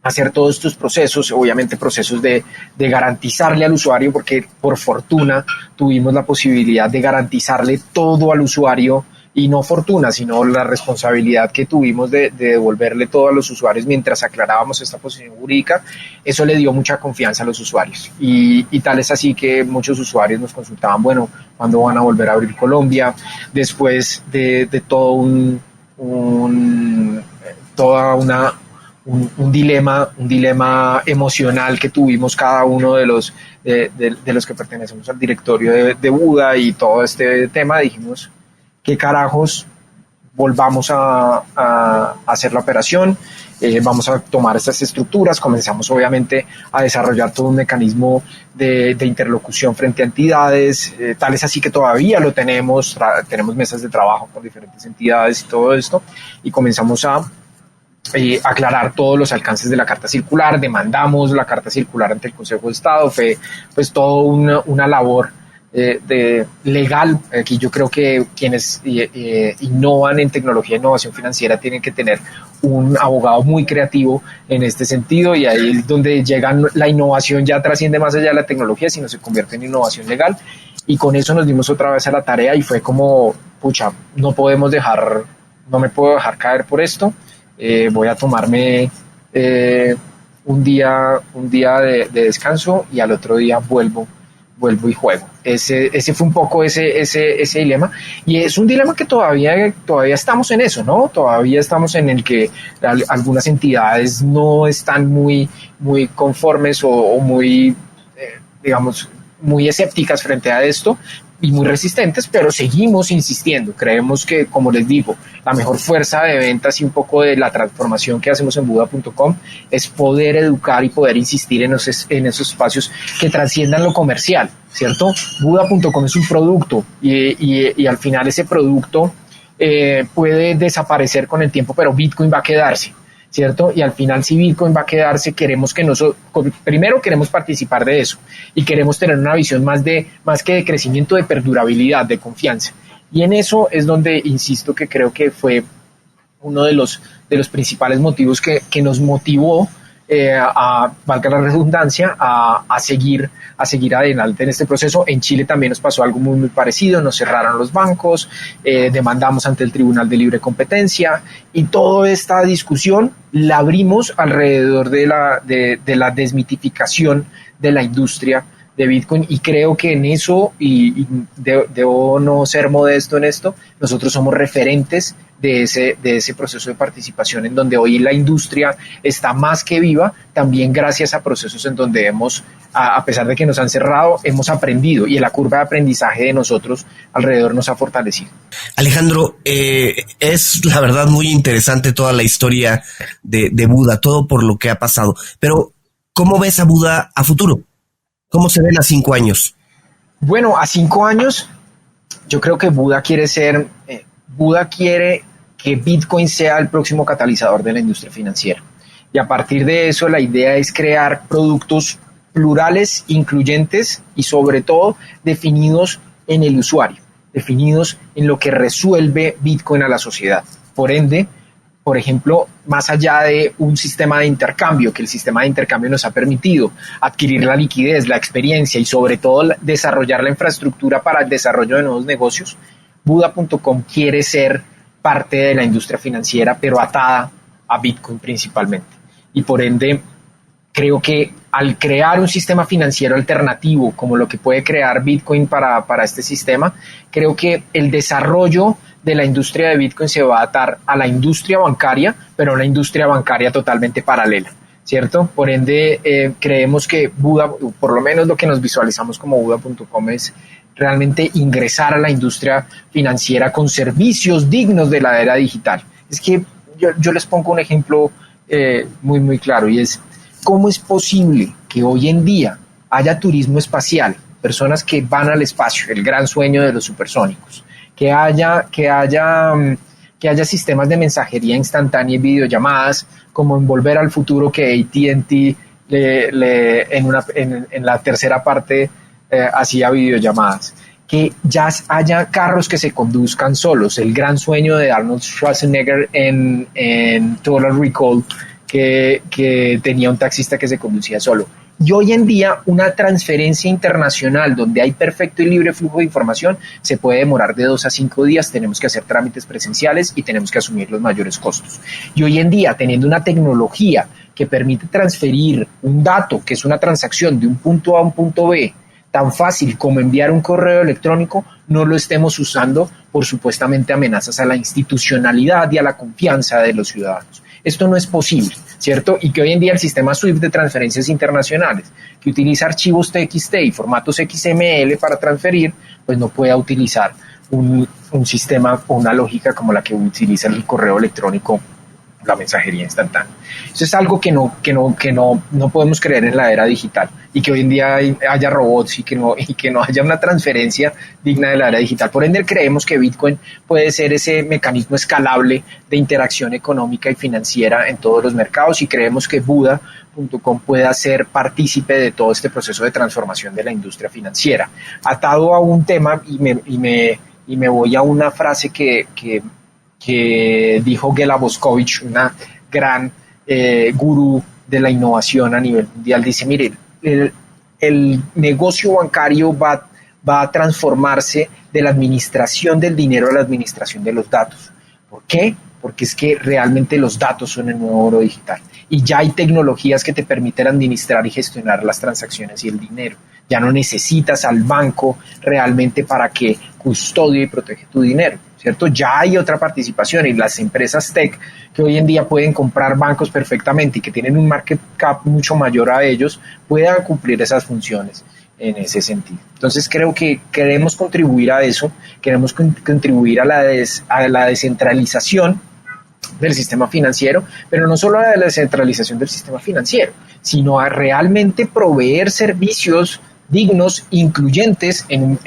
hacer todos estos procesos, obviamente procesos de garantizarle al usuario, porque por fortuna tuvimos la posibilidad de garantizarle todo al usuario, y no fortuna, sino la responsabilidad que tuvimos de devolverle todo a los usuarios mientras aclarábamos esta posición jurídica. Eso le dio mucha confianza a los usuarios, y tal es así que muchos usuarios nos consultaban, bueno, ¿cuándo van a volver a abrir Colombia? Después de todo un dilema emocional que tuvimos cada uno de los que pertenecemos al directorio de Buda y todo este tema, dijimos, ¿qué carajos? Volvamos a hacer la operación, vamos a tomar estas estructuras. Comenzamos obviamente a desarrollar todo un mecanismo de interlocución frente a entidades, tal es así que todavía lo tenemos mesas de trabajo con diferentes entidades y todo esto, y comenzamos a aclarar todos los alcances de la carta circular, demandamos la carta circular ante el Consejo de Estado, fue pues toda una labor legal. Aquí yo creo que quienes innovan en tecnología e innovación financiera tienen que tener un abogado muy creativo en este sentido, y ahí es donde la innovación ya trasciende más allá de la tecnología, sino se convierte en innovación legal, y con eso nos dimos otra vez a la tarea, y fue como, pucha, no me puedo dejar caer por esto, voy a tomarme un día de descanso, y al otro día vuelvo y juego. Ese fue un poco ese dilema, y es un dilema que todavía estamos en eso, ¿no? Todavía estamos en el que algunas entidades no están muy conformes o muy, digamos, muy escépticas frente a esto y muy resistentes, pero seguimos insistiendo. Creemos que, como les digo, la mejor fuerza de ventas y un poco de la transformación que hacemos en Buda.com es poder educar y poder insistir en esos espacios que trasciendan lo comercial, ¿cierto? Buda.com es un producto, y al final ese producto puede desaparecer con el tiempo, pero Bitcoin va a quedarse, ¿cierto? Y al final, si Bitcoin va a quedarse, queremos que primero queremos participar de eso, y queremos tener una visión más que de crecimiento, de perdurabilidad, de confianza. Y en eso es donde insisto que creo que fue uno de los principales motivos que nos motivó valga la redundancia, a seguir adelante en este proceso. En Chile también nos pasó algo muy parecido, nos cerraron los bancos, demandamos ante el Tribunal de Libre Competencia, y toda esta discusión la abrimos alrededor de la desmitificación de la industria de Bitcoin, y creo que en eso, y debo no ser modesto en esto, nosotros somos referentes de ese proceso de participación, en donde hoy la industria está más que viva, también gracias a procesos en donde a pesar de que nos han cerrado, hemos aprendido, y la curva de aprendizaje de nosotros alrededor nos ha fortalecido. Alejandro, es la verdad muy interesante toda la historia de Buda, todo por lo que ha pasado, pero ¿cómo ves a Buda a futuro? ¿Cómo se ven a 5 años? Bueno, a 5 años, yo creo que Buda quiere que Bitcoin sea el próximo catalizador de la industria financiera. Y a partir de eso, la idea es crear productos plurales, incluyentes y sobre todo definidos en el usuario, definidos en lo que resuelve Bitcoin a la sociedad. Por ende, por ejemplo, más allá de un sistema de intercambio, que el sistema de intercambio nos ha permitido adquirir la liquidez, la experiencia y sobre todo desarrollar la infraestructura para el desarrollo de nuevos negocios, Buda.com quiere ser parte de la industria financiera, pero atada a Bitcoin principalmente. Y por ende, creo que al crear un sistema financiero alternativo como lo que puede crear Bitcoin para este sistema, creo que el desarrollo de la industria de Bitcoin se va a atar a la industria bancaria, pero una industria bancaria totalmente paralela, ¿cierto? Por ende, creemos que Buda, por lo menos lo que nos visualizamos como Buda.com, es realmente ingresar a la industria financiera con servicios dignos de la era digital. Es que yo les pongo un ejemplo muy claro, y es: ¿cómo es posible que hoy en día haya turismo espacial, personas que van al espacio, el gran sueño de los supersónicos, que haya sistemas de mensajería instantánea y videollamadas, como en Volver al Futuro, que AT&T en la tercera parte hacía videollamadas, que ya haya carros que se conduzcan solos. El gran sueño de Arnold Schwarzenegger en Total Recall, que tenía un taxista que se conducía solo. Y hoy en día una transferencia internacional donde hay perfecto y libre flujo de información se puede demorar de 2 a 5 días, tenemos que hacer trámites presenciales y tenemos que asumir los mayores costos. Y hoy en día, teniendo una tecnología que permite transferir un dato, que es una transacción de un punto A a un punto B, tan fácil como enviar un correo electrónico, no lo estemos usando por supuestamente amenazas a la institucionalidad y a la confianza de los ciudadanos. Esto no es posible, ¿cierto? Y que hoy en día el sistema SWIFT de transferencias internacionales, que utiliza archivos TXT y formatos XML para transferir, pues no pueda utilizar un sistema o una lógica como la que utiliza el correo electrónico, la mensajería instantánea. Eso es algo que no podemos creer en la era digital, y que hoy en día haya robots y que no haya una transferencia digna de la era digital. Por ende, creemos que Bitcoin puede ser ese mecanismo escalable de interacción económica y financiera en todos los mercados, y creemos que Buda.com pueda ser partícipe de todo este proceso de transformación de la industria financiera. Atado a un tema, y me voy a una frase que dijo Gela Boscovich, una gran gurú de la innovación a nivel mundial. Dice, mire, el negocio bancario va a transformarse de la administración del dinero a la administración de los datos. ¿Por qué? Porque es que realmente los datos son el nuevo oro digital, y ya hay tecnologías que te permiten administrar y gestionar las transacciones y el dinero. Ya no necesitas al banco realmente para que custodie y protege tu dinero, ¿cierto? Ya hay otra participación, y las empresas tech que hoy en día pueden comprar bancos perfectamente y que tienen un market cap mucho mayor a ellos, puedan cumplir esas funciones en ese sentido. Entonces creo que queremos contribuir a eso, queremos contribuir a la descentralización del sistema financiero, pero no solo a la descentralización del sistema financiero, sino a realmente proveer servicios dignos, incluyentes en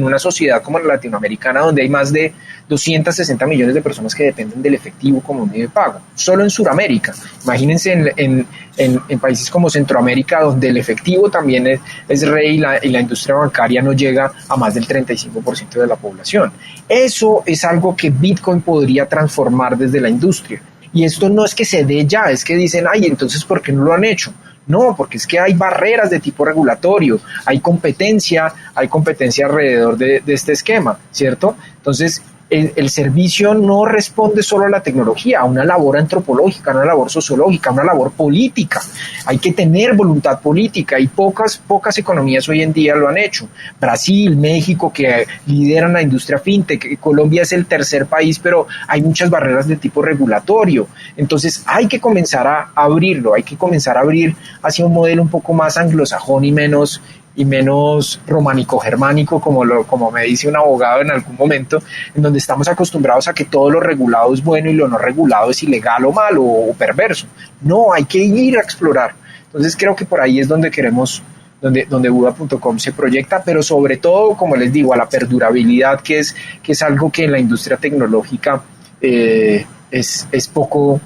una sociedad como la latinoamericana, donde hay más de 260 millones de personas que dependen del efectivo como medio de pago. Solo en Sudamérica. Imagínense en países como Centroamérica, donde el efectivo también es rey, y la industria bancaria no llega a más del 35% de la población. Eso es algo que Bitcoin podría transformar desde la industria. Y esto no es que se dé ya, es que dicen, ay, entonces ¿por qué no lo han hecho? No, porque es que hay barreras de tipo regulatorio, hay competencia alrededor de este esquema, ¿cierto? Entonces, el servicio no responde solo a la tecnología, a una labor antropológica, a una labor sociológica, a una labor política. Hay que tener voluntad política, y pocas economías hoy en día lo han hecho. Brasil, México, que lideran la industria fintech. Colombia es el tercer país, pero hay muchas barreras de tipo regulatorio. Entonces hay que comenzar a abrirlo, hay que comenzar a abrir hacia un modelo un poco más anglosajón y menos románico-germánico, como me dice un abogado en algún momento, en donde estamos acostumbrados a que todo lo regulado es bueno y lo no regulado es ilegal o malo o perverso. No, hay que ir a explorar. Entonces creo que por ahí es donde queremos, donde Buda.com se proyecta, pero sobre todo, como les digo, a la perdurabilidad, que es algo que en la industria tecnológica es poco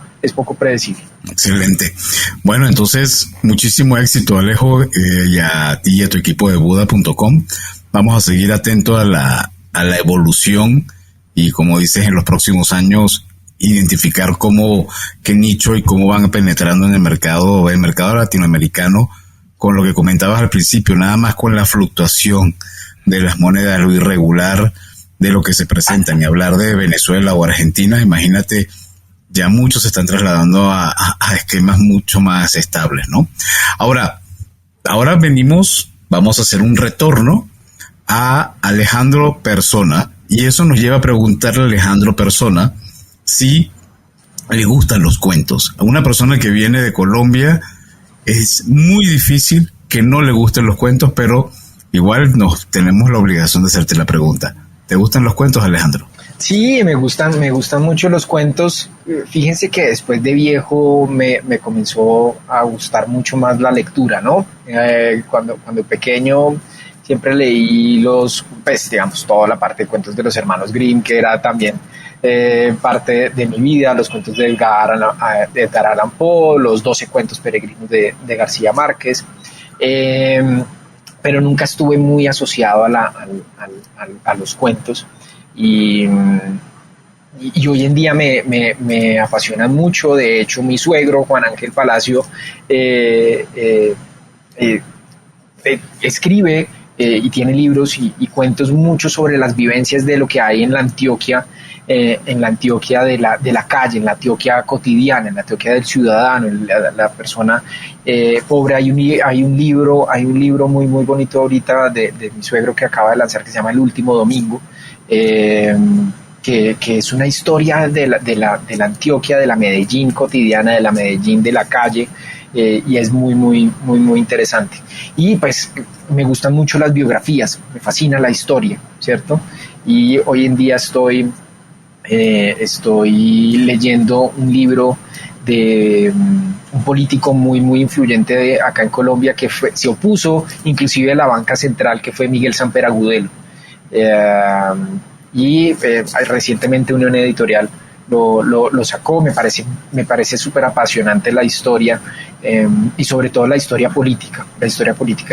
predecible. Excelente. Bueno, entonces, muchísimo éxito, Alejo, y a ti y a tu equipo de Buda.com. Vamos a seguir atentos a la evolución, y, como dices, en los próximos años identificar qué nicho y cómo van penetrando en el mercado latinoamericano, con lo que comentabas al principio, nada más con la fluctuación de las monedas, lo irregular de lo que se presenta, ni hablar de Venezuela o Argentina. Imagínate, ya muchos se están trasladando a esquemas mucho más estables, ¿no? Ahora vamos a hacer un retorno a Alejandro Persona, y eso nos lleva a preguntarle a Alejandro Persona si le gustan los cuentos. A una persona que viene de Colombia es muy difícil que no le gusten los cuentos, pero igual tenemos la obligación de hacerte la pregunta. ¿Te gustan los cuentos, Alejandro? Sí, me gustan mucho los cuentos. Fíjense que después de viejo me comenzó a gustar mucho más la lectura, ¿no? Cuando pequeño siempre leí toda la parte de cuentos de los hermanos Grimm, que era también parte de mi vida, los cuentos de Edgar Allan Poe, los 12 cuentos peregrinos de García Márquez. pero nunca estuve muy asociado a los cuentos. Y hoy en día me apasionan mucho. De hecho, mi suegro, Juan Ángel Palacio, escribe y tiene libros y cuentos mucho sobre las vivencias de lo que hay en la Antioquia de la calle, en la Antioquia cotidiana, en la Antioquia del ciudadano, la persona pobre. Hay un libro muy muy bonito ahorita de mi suegro que acaba de lanzar, que se llama El Último Domingo, que es una historia de la Antioquia, de la Medellín cotidiana, de la Medellín de la calle, y es muy muy muy muy interesante. Y pues me gustan mucho las biografías, me fascina la historia, ¿cierto? Y hoy en día estoy leyendo un libro de un político muy muy influyente acá en Colombia, que se opuso inclusive a la banca central, que fue Miguel Samper Agudelo, recientemente Unión Editorial lo sacó. Me parece súper apasionante la historia, y sobre todo la historia política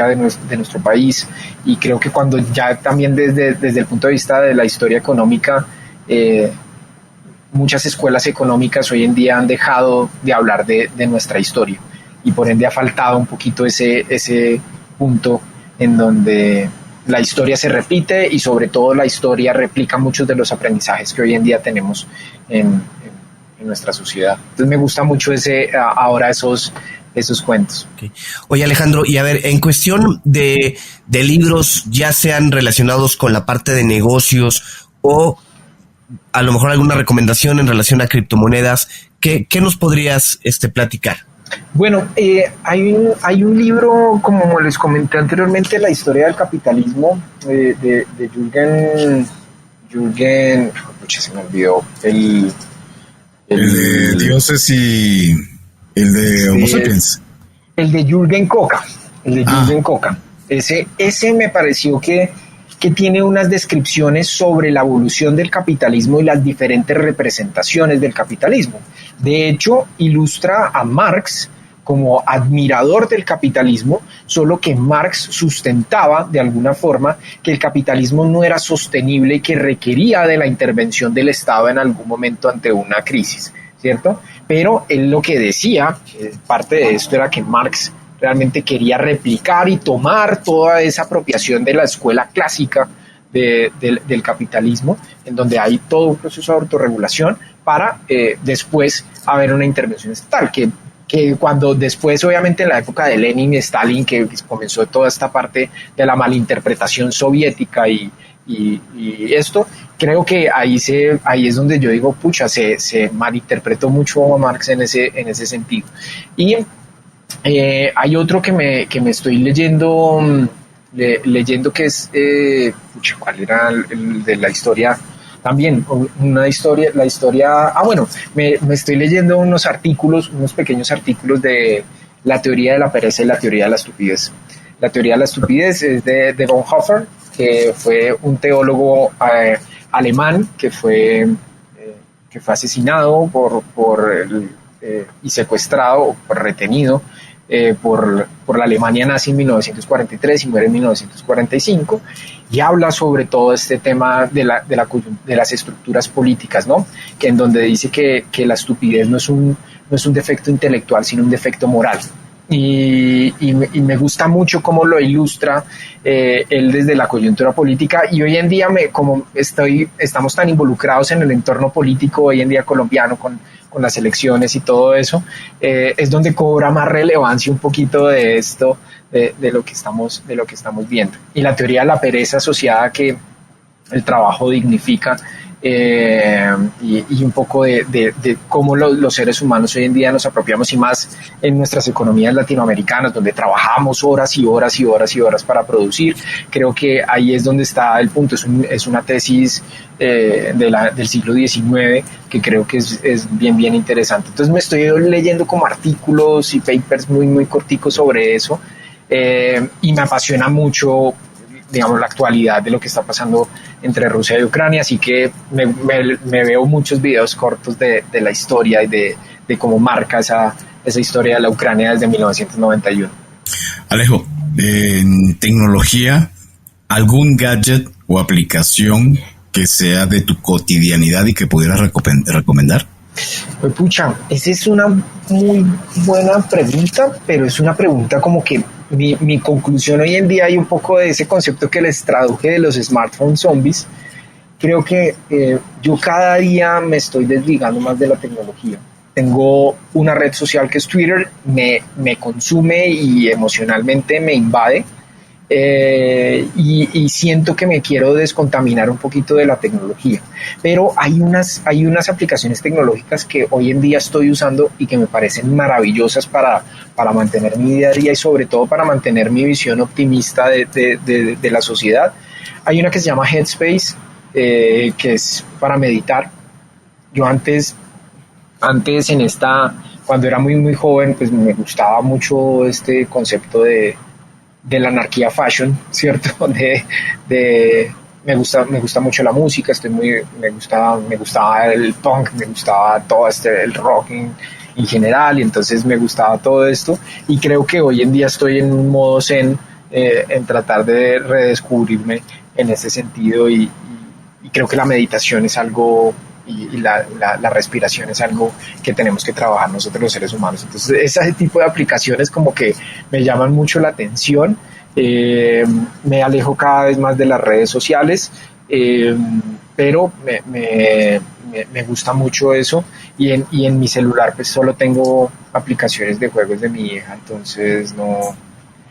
de nuestro país. Y creo que cuando ya también desde el punto de vista de la historia económica, muchas escuelas económicas hoy en día han dejado de hablar de nuestra historia, y por ende ha faltado un poquito ese punto en donde la historia se repite, y sobre todo la historia replica muchos de los aprendizajes que hoy en día tenemos en nuestra sociedad. Entonces me gusta mucho ahora esos cuentos. Okay. Oye, Alejandro, y a ver, en cuestión de libros, ya sean relacionados con la parte de negocios o a lo mejor alguna recomendación en relación a criptomonedas, ¿qué nos podrías platicar? Bueno, hay un libro, como les comenté anteriormente, La historia del capitalismo, de Jürgen, se me olvidó, el de Dioses y el de Homo sapiens. El de Jürgen Koka, Ese me pareció que tiene unas descripciones sobre la evolución del capitalismo y las diferentes representaciones del capitalismo. De hecho, ilustra a Marx como admirador del capitalismo, solo que Marx sustentaba de alguna forma que el capitalismo no era sostenible y que requería de la intervención del Estado en algún momento ante una crisis, ¿cierto? Pero él lo que decía, parte de esto era que Marx realmente quería replicar y tomar toda esa apropiación de la escuela clásica del capitalismo, en donde hay todo un proceso de autorregulación para después haber una intervención estatal, que cuando después, obviamente en la época de Lenin y Stalin, que comenzó toda esta parte de la malinterpretación soviética y esto, creo que ahí es donde yo digo, pucha, se malinterpretó mucho a Marx en ese sentido. Y hay otro que me estoy leyendo que es, ¿cuál era el de la historia? También la historia, me estoy leyendo unos pequeños artículos de la teoría de la pereza y la teoría de la estupidez. La teoría de la estupidez es de Bonhoeffer, que fue un teólogo alemán que fue asesinado y secuestrado, o retenido por la Alemania nazi en 1943 y muere en 1945, y habla sobre todo este tema de las estructuras políticas, ¿no? Que en donde dice que la estupidez no es un defecto intelectual, sino un defecto moral. Y me gusta mucho cómo lo ilustra él desde la coyuntura política. Y hoy en día, como estamos tan involucrados en el entorno político hoy en día colombiano con las elecciones y todo eso, es donde cobra más relevancia un poquito de esto, de lo que estamos viendo. Y la teoría de la pereza asociada a que el trabajo dignifica, y un poco de cómo los seres humanos hoy en día nos apropiamos, y más en nuestras economías latinoamericanas, donde trabajamos horas y horas y horas y horas para producir. Creo que ahí es donde está el punto. Es una tesis del siglo XIX que creo que es bien bien interesante. Entonces me estoy leyendo como artículos y papers muy muy corticos sobre eso, y me apasiona mucho, digamos, la actualidad de lo que está pasando entre Rusia y Ucrania, así que me veo muchos videos cortos de la historia y de cómo marca esa historia de la Ucrania desde 1991. Alejo, en tecnología, algún gadget o aplicación que sea de tu cotidianidad y que pudieras recomendar? Pues pucha, esa es una muy buena pregunta, pero es una pregunta como que mi conclusión hoy en día, hay un poco de ese concepto que les traduje de los smartphone zombies. Creo que yo cada día me estoy desligando más de la tecnología. Tengo una red social que es Twitter, me consume y emocionalmente me invade. Y siento que me quiero descontaminar un poquito de la tecnología, pero hay unas aplicaciones tecnológicas que hoy en día estoy usando y que me parecen maravillosas para mantener mi día a día y sobre todo para mantener mi visión optimista de la sociedad. Hay una que se llama Headspace, que es para meditar. Yo antes cuando era muy muy joven, pues me gustaba mucho este concepto de la anarquía fashion, ¿cierto? Me gusta mucho la música, me gustaba el punk, me gustaba todo el rock en general, y entonces me gustaba todo esto, y creo que hoy en día estoy en un modo zen, en tratar de redescubrirme en ese sentido, y creo que la meditación es algo, y la respiración es algo que tenemos que trabajar nosotros los seres humanos. Entonces ese tipo de aplicaciones como que me llaman mucho la atención. Me alejo cada vez más de las redes sociales, pero me gusta mucho eso, y en mi celular pues solo tengo aplicaciones de juegos de mi hija, entonces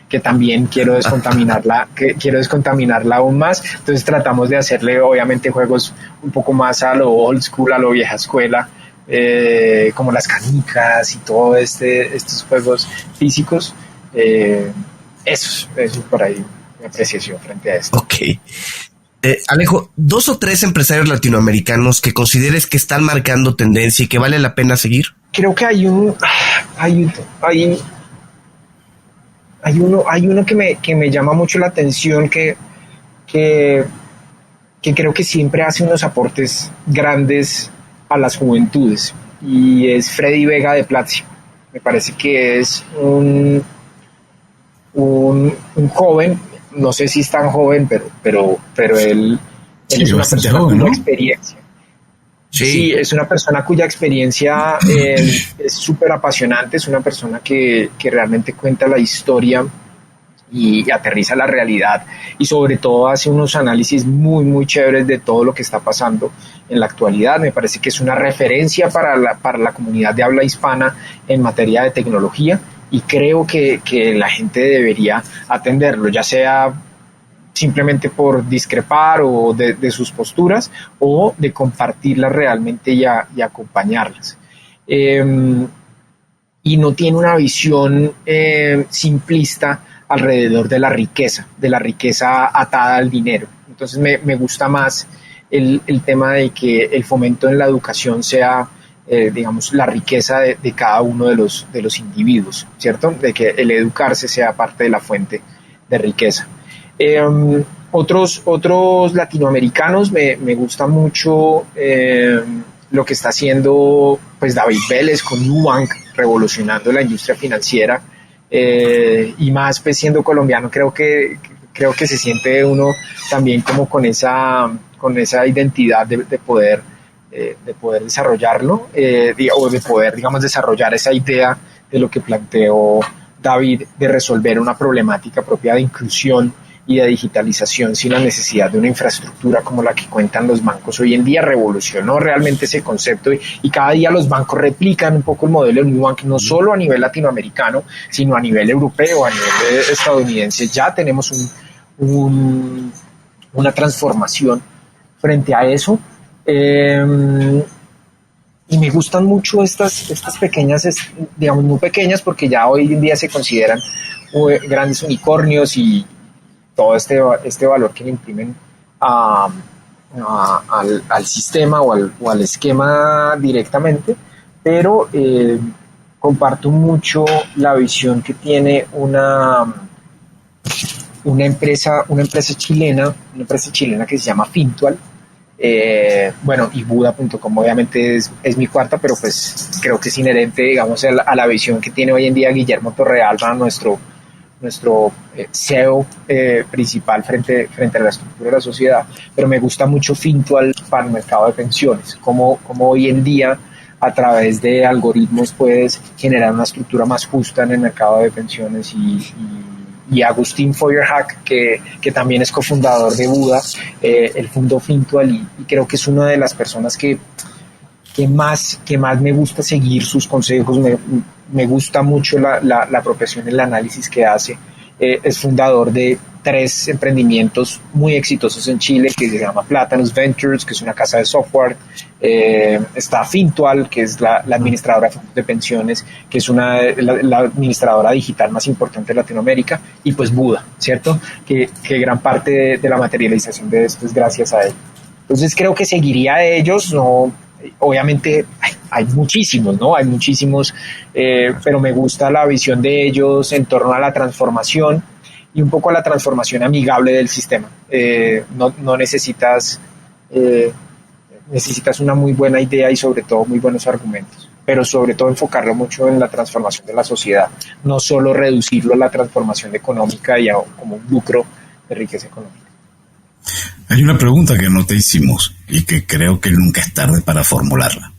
que también quiero descontaminarla aún más. Entonces tratamos de hacerle obviamente juegos un poco más a lo old school, a lo vieja escuela, como las canicas y todo estos juegos físicos. Eso es por ahí mi apreciación frente a esto. Ok. Alejo, 2 o 3 empresarios latinoamericanos que consideres que están marcando tendencia y que vale la pena seguir. Creo que hay uno que me llama mucho la atención, que creo que siempre hace unos aportes grandes a las juventudes, y es Freddy Vega de Platzi. Me parece que es un joven, no sé si es tan joven, pero él sí, es una persona joven, cuya ¿no? experiencia. Sí. Sí, es una persona cuya experiencia es súper apasionante, es una persona que realmente cuenta la historia y aterriza la realidad, y sobre todo hace unos análisis muy muy chéveres de todo lo que está pasando en la actualidad. Me parece que es una referencia para la comunidad de habla hispana en materia de tecnología, y creo que la gente debería atenderlo, ya sea simplemente por discrepar o de sus posturas, o de compartirlas realmente y acompañarlas. Y no tiene una visión simplista alrededor de la riqueza atada al dinero. Entonces me gusta más el tema de que el fomento en la educación sea, digamos, la riqueza de cada uno de los individuos, ¿cierto? De que el educarse sea parte de la fuente de riqueza. Otros latinoamericanos, me gusta mucho lo que está haciendo pues David Vélez con Nubank, revolucionando la industria financiera, y más pues siendo colombiano, creo que se siente uno también como con esa identidad de poder desarrollarlo, o de poder, digamos, desarrollar esa idea de lo que planteó David, de resolver una problemática propia de inclusión y de digitalización sin la necesidad de una infraestructura como la que cuentan los bancos hoy en día. Revolucionó realmente ese concepto, y cada día los bancos replican un poco el modelo de Nubank, no solo a nivel latinoamericano, sino a nivel europeo, a nivel estadounidense. Ya tenemos una transformación frente a eso. Y me gustan mucho estas pequeñas, digamos, muy pequeñas, porque ya hoy en día se consideran grandes unicornios, y todo este valor que le imprimen al sistema o al esquema directamente, pero comparto mucho la visión que tiene una empresa chilena que se llama Fintual. Y Buda.com obviamente es mi cuarta, pero pues creo que es inherente, digamos, a la visión que tiene hoy en día Guillermo Torrealba, nuestro nuestro CEO principal frente a la estructura de la sociedad, pero me gusta mucho Fintual para el mercado de pensiones, como hoy en día a través de algoritmos puedes generar una estructura más justa en el mercado de pensiones y Agustín Feuerhack, que también es cofundador de Buda, el fondo Fintual, y creo que es una de las personas que más me gusta seguir sus consejos. Me gusta mucho la apropiación, el análisis que hace. Es fundador de 3 emprendimientos muy exitosos en Chile, que se llama Platanus Ventures, que es una casa de software. Está Fintual, que es la administradora de pensiones, que es la administradora digital más importante de Latinoamérica, y pues Buda, ¿cierto? Que gran parte de la materialización de esto es gracias a él. Entonces creo que seguiría a ellos, no. Obviamente hay muchísimos, ¿no? Hay muchísimos, pero me gusta la visión de ellos en torno a la transformación y un poco a la transformación amigable del sistema. No necesitas una muy buena idea y sobre todo muy buenos argumentos, pero sobre todo enfocarlo mucho en la transformación de la sociedad, no solo reducirlo a la transformación económica y como un lucro de riqueza económica. Hay una pregunta que no te hicimos y que creo que nunca es tarde para formularla.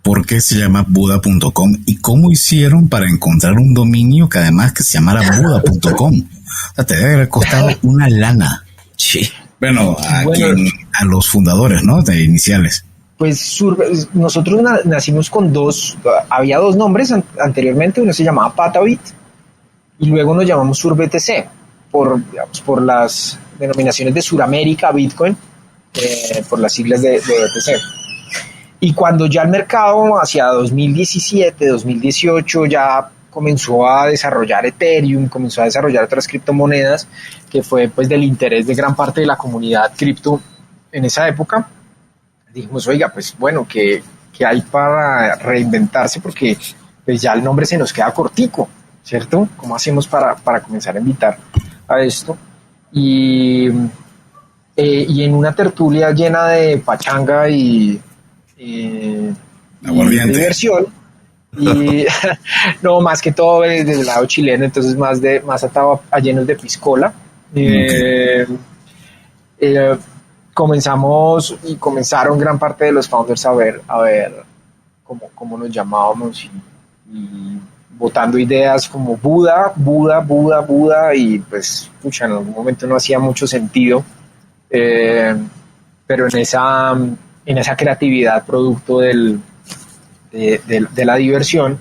¿Por qué se llama Buda.com y cómo hicieron para encontrar un dominio que además que se llamara Buda.com? O sea, te debe haber costado una lana. Sí. Bueno, a los fundadores, ¿no? De iniciales. Pues nosotros nacimos con había 2 nombres anteriormente. Uno se llamaba Patabit y luego nos llamamos SurBTC por las denominaciones de Suramérica, Bitcoin, por las siglas de BTC. Y cuando ya el mercado hacia 2017, 2018 ya comenzó a desarrollar Ethereum, comenzó a desarrollar otras criptomonedas, que fue pues del interés de gran parte de la comunidad cripto en esa época, dijimos, oiga, pues bueno, ¿qué hay para reinventarse? Porque pues ya el nombre se nos queda cortico, ¿cierto? ¿Cómo hacemos para comenzar a invitar a esto? Y en una tertulia llena de pachanga y diversión, y no, más que todo desde el lado chileno, entonces más atado a llenos de piscola. Comenzaron gran parte de los founders a ver cómo nos llamábamos y botando ideas como Buda, y pues, pucha, en algún momento no hacía mucho sentido, pero en esa creatividad producto de la diversión,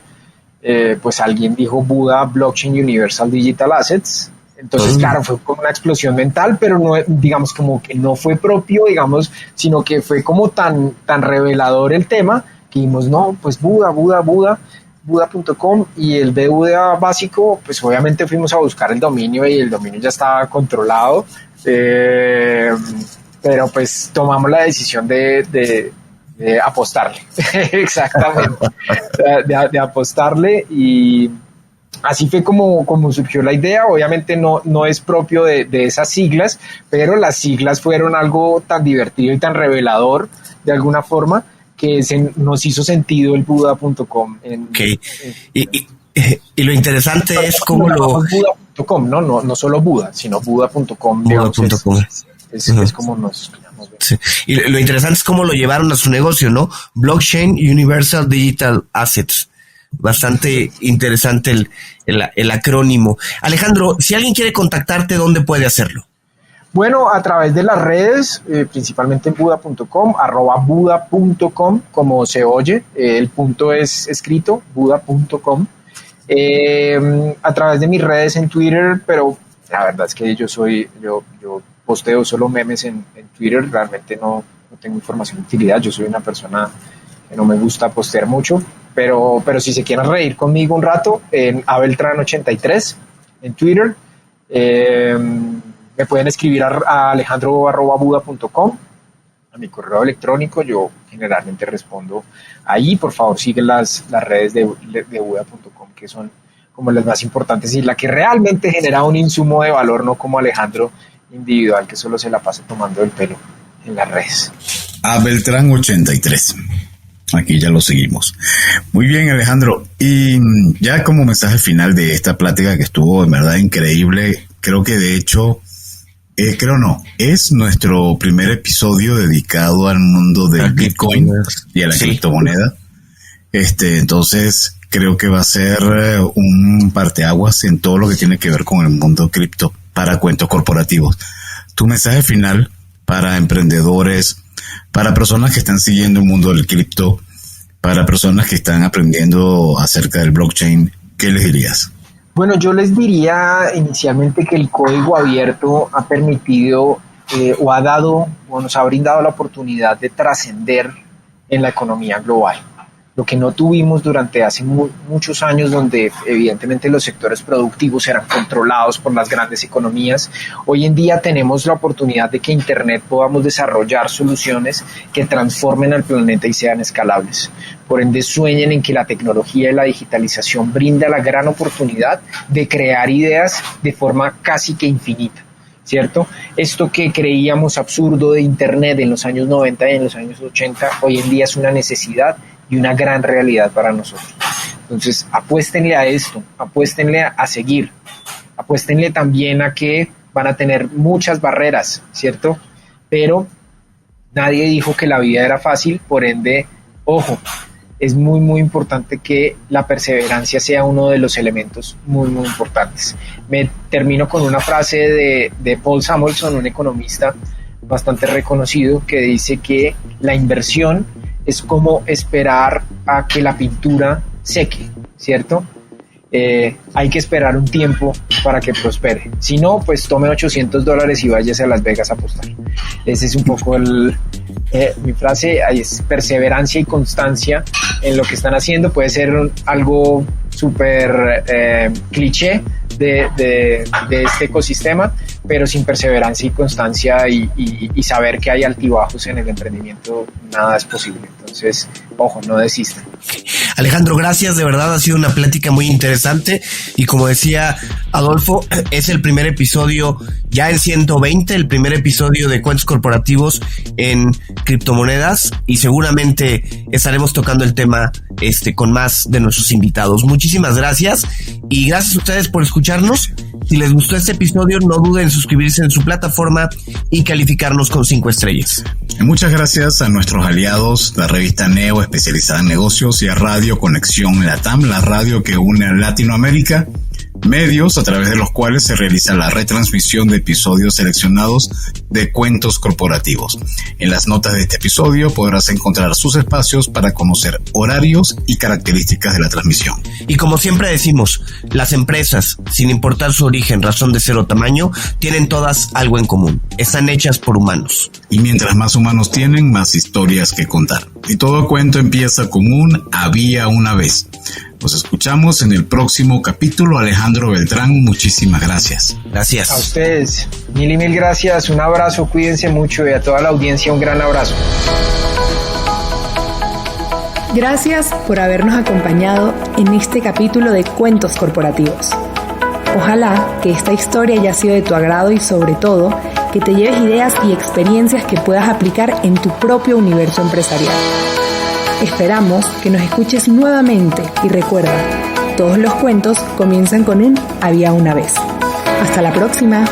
pues alguien dijo Buda Blockchain Universal Digital Assets. Entonces, claro, fue como una explosión mental, pero no, digamos, como que no fue propio, digamos, sino que fue como tan revelador el tema que dijimos, no, pues Buda.com, y el Buda básico, pues obviamente fuimos a buscar el dominio y el dominio ya estaba controlado, pero pues tomamos la decisión de apostarle, exactamente, de apostarle, y así fue como surgió la idea. Obviamente no es propio de esas siglas, pero las siglas fueron algo tan divertido y tan revelador de alguna forma que nos hizo sentido el Buda.com. Okay. Y lo interesante es cómo Buda.com, no solo Buda, sino Buda.com. Buda.com. Es como nos llamamos. Sí. Y lo interesante es cómo lo llevaron a su negocio, ¿no? Blockchain Universal Digital Assets. Bastante interesante el acrónimo. Alejandro, si alguien quiere contactarte, ¿dónde puede hacerlo? Bueno, a través de las redes, principalmente en Buda.com, @Buda.com, como se oye, el punto es escrito, Buda.com. A través de mis redes en Twitter, pero la verdad es que yo posteo solo memes en Twitter, realmente no tengo información de utilidad, yo soy una persona que no me gusta postear mucho, pero si se quieren reír conmigo un rato, en Abeltran83 en Twitter, me pueden escribir a alejandro@buda.com, a mi correo electrónico. Yo generalmente respondo ahí. Por favor, siguen las redes de Buda.com, que son como las más importantes y la que realmente genera un insumo de valor, no como Alejandro individual que solo se la pasa tomando el pelo en las redes. Abeltran83. Aquí ya lo seguimos. Muy bien, Alejandro. Y ya como mensaje final de esta plática que estuvo en verdad increíble, creo que de hecho, es nuestro primer episodio dedicado al mundo del Bitcoin y a la criptomoneda. Entonces creo que va a ser un parteaguas en todo lo que tiene que ver con el mundo cripto para cuentos corporativos. Tu mensaje final para emprendedores, para personas que están siguiendo el mundo del cripto, para personas que están aprendiendo acerca del blockchain, ¿qué les dirías? Bueno, yo les diría inicialmente que el código abierto ha permitido o nos ha brindado la oportunidad de trascender en la economía global. Lo que no tuvimos durante hace muchos años, donde evidentemente los sectores productivos eran controlados por las grandes economías. Hoy en día tenemos la oportunidad de que Internet podamos desarrollar soluciones que transformen al planeta y sean escalables. Por ende, sueñen en que la tecnología y la digitalización brinda la gran oportunidad de crear ideas de forma casi que infinita, ¿cierto? Esto que creíamos absurdo de Internet en los años 90 y en los años 80, hoy en día es una necesidad y una gran realidad para nosotros. Entonces, apuéstenle a esto, apuéstenle a seguir, apuéstenle también a que van a tener muchas barreras, ¿cierto? Pero nadie dijo que la vida era fácil, por ende, ojo, es muy, muy importante que la perseverancia sea uno de los elementos muy, muy importantes. Me termino con una frase de Paul Samuelson, un economista bastante reconocido, que dice que la inversión es como esperar a que la pintura seque, ¿cierto? Hay que esperar un tiempo para que prospere. Si no, pues tome $800 y váyase a Las Vegas a apostar. Ese es un poco mi frase. Es perseverancia y constancia en lo que están haciendo. Puede ser algo súper cliché de este ecosistema, pero sin perseverancia y constancia y saber que hay altibajos en el emprendimiento, nada es posible. Entonces, ojo, no desistan. Alejandro, gracias, de verdad ha sido una plática muy interesante y como decía Adolfo, es el primer episodio ya en 120, el primer episodio de Cuentos Corporativos en criptomonedas y seguramente estaremos tocando el tema con más de nuestros invitados. Muchísimas gracias y gracias a ustedes por escucharnos. Si les gustó este episodio, no duden en suscribirse en su plataforma y calificarnos con 5 estrellas. Muchas gracias a nuestros aliados, la revista Neo, especializada en negocios, y a Radio Conexión Latam, la radio que une a Latinoamérica, medios a través de los cuales se realiza la retransmisión de episodios seleccionados de Cuentos Corporativos. En las notas de este episodio podrás encontrar sus espacios para conocer horarios y características de la transmisión. Y como siempre decimos, las empresas, sin importar su origen, razón de ser o tamaño, tienen todas algo en común. Están hechas por humanos. Y mientras más humanos tienen, más historias que contar. Y todo cuento empieza con un había una vez. Nos escuchamos en el próximo capítulo. Alejandro Beltrán, muchísimas gracias. Gracias. A ustedes, mil y mil gracias. Un abrazo, cuídense mucho y a toda la audiencia un gran abrazo. Gracias por habernos acompañado en este capítulo de Cuentos Corporativos. Ojalá que esta historia haya sido de tu agrado y sobre todo que te lleves ideas y experiencias que puedas aplicar en tu propio universo empresarial. Esperamos que nos escuches nuevamente y recuerda, todos los cuentos comienzan con un había una vez. Hasta la próxima.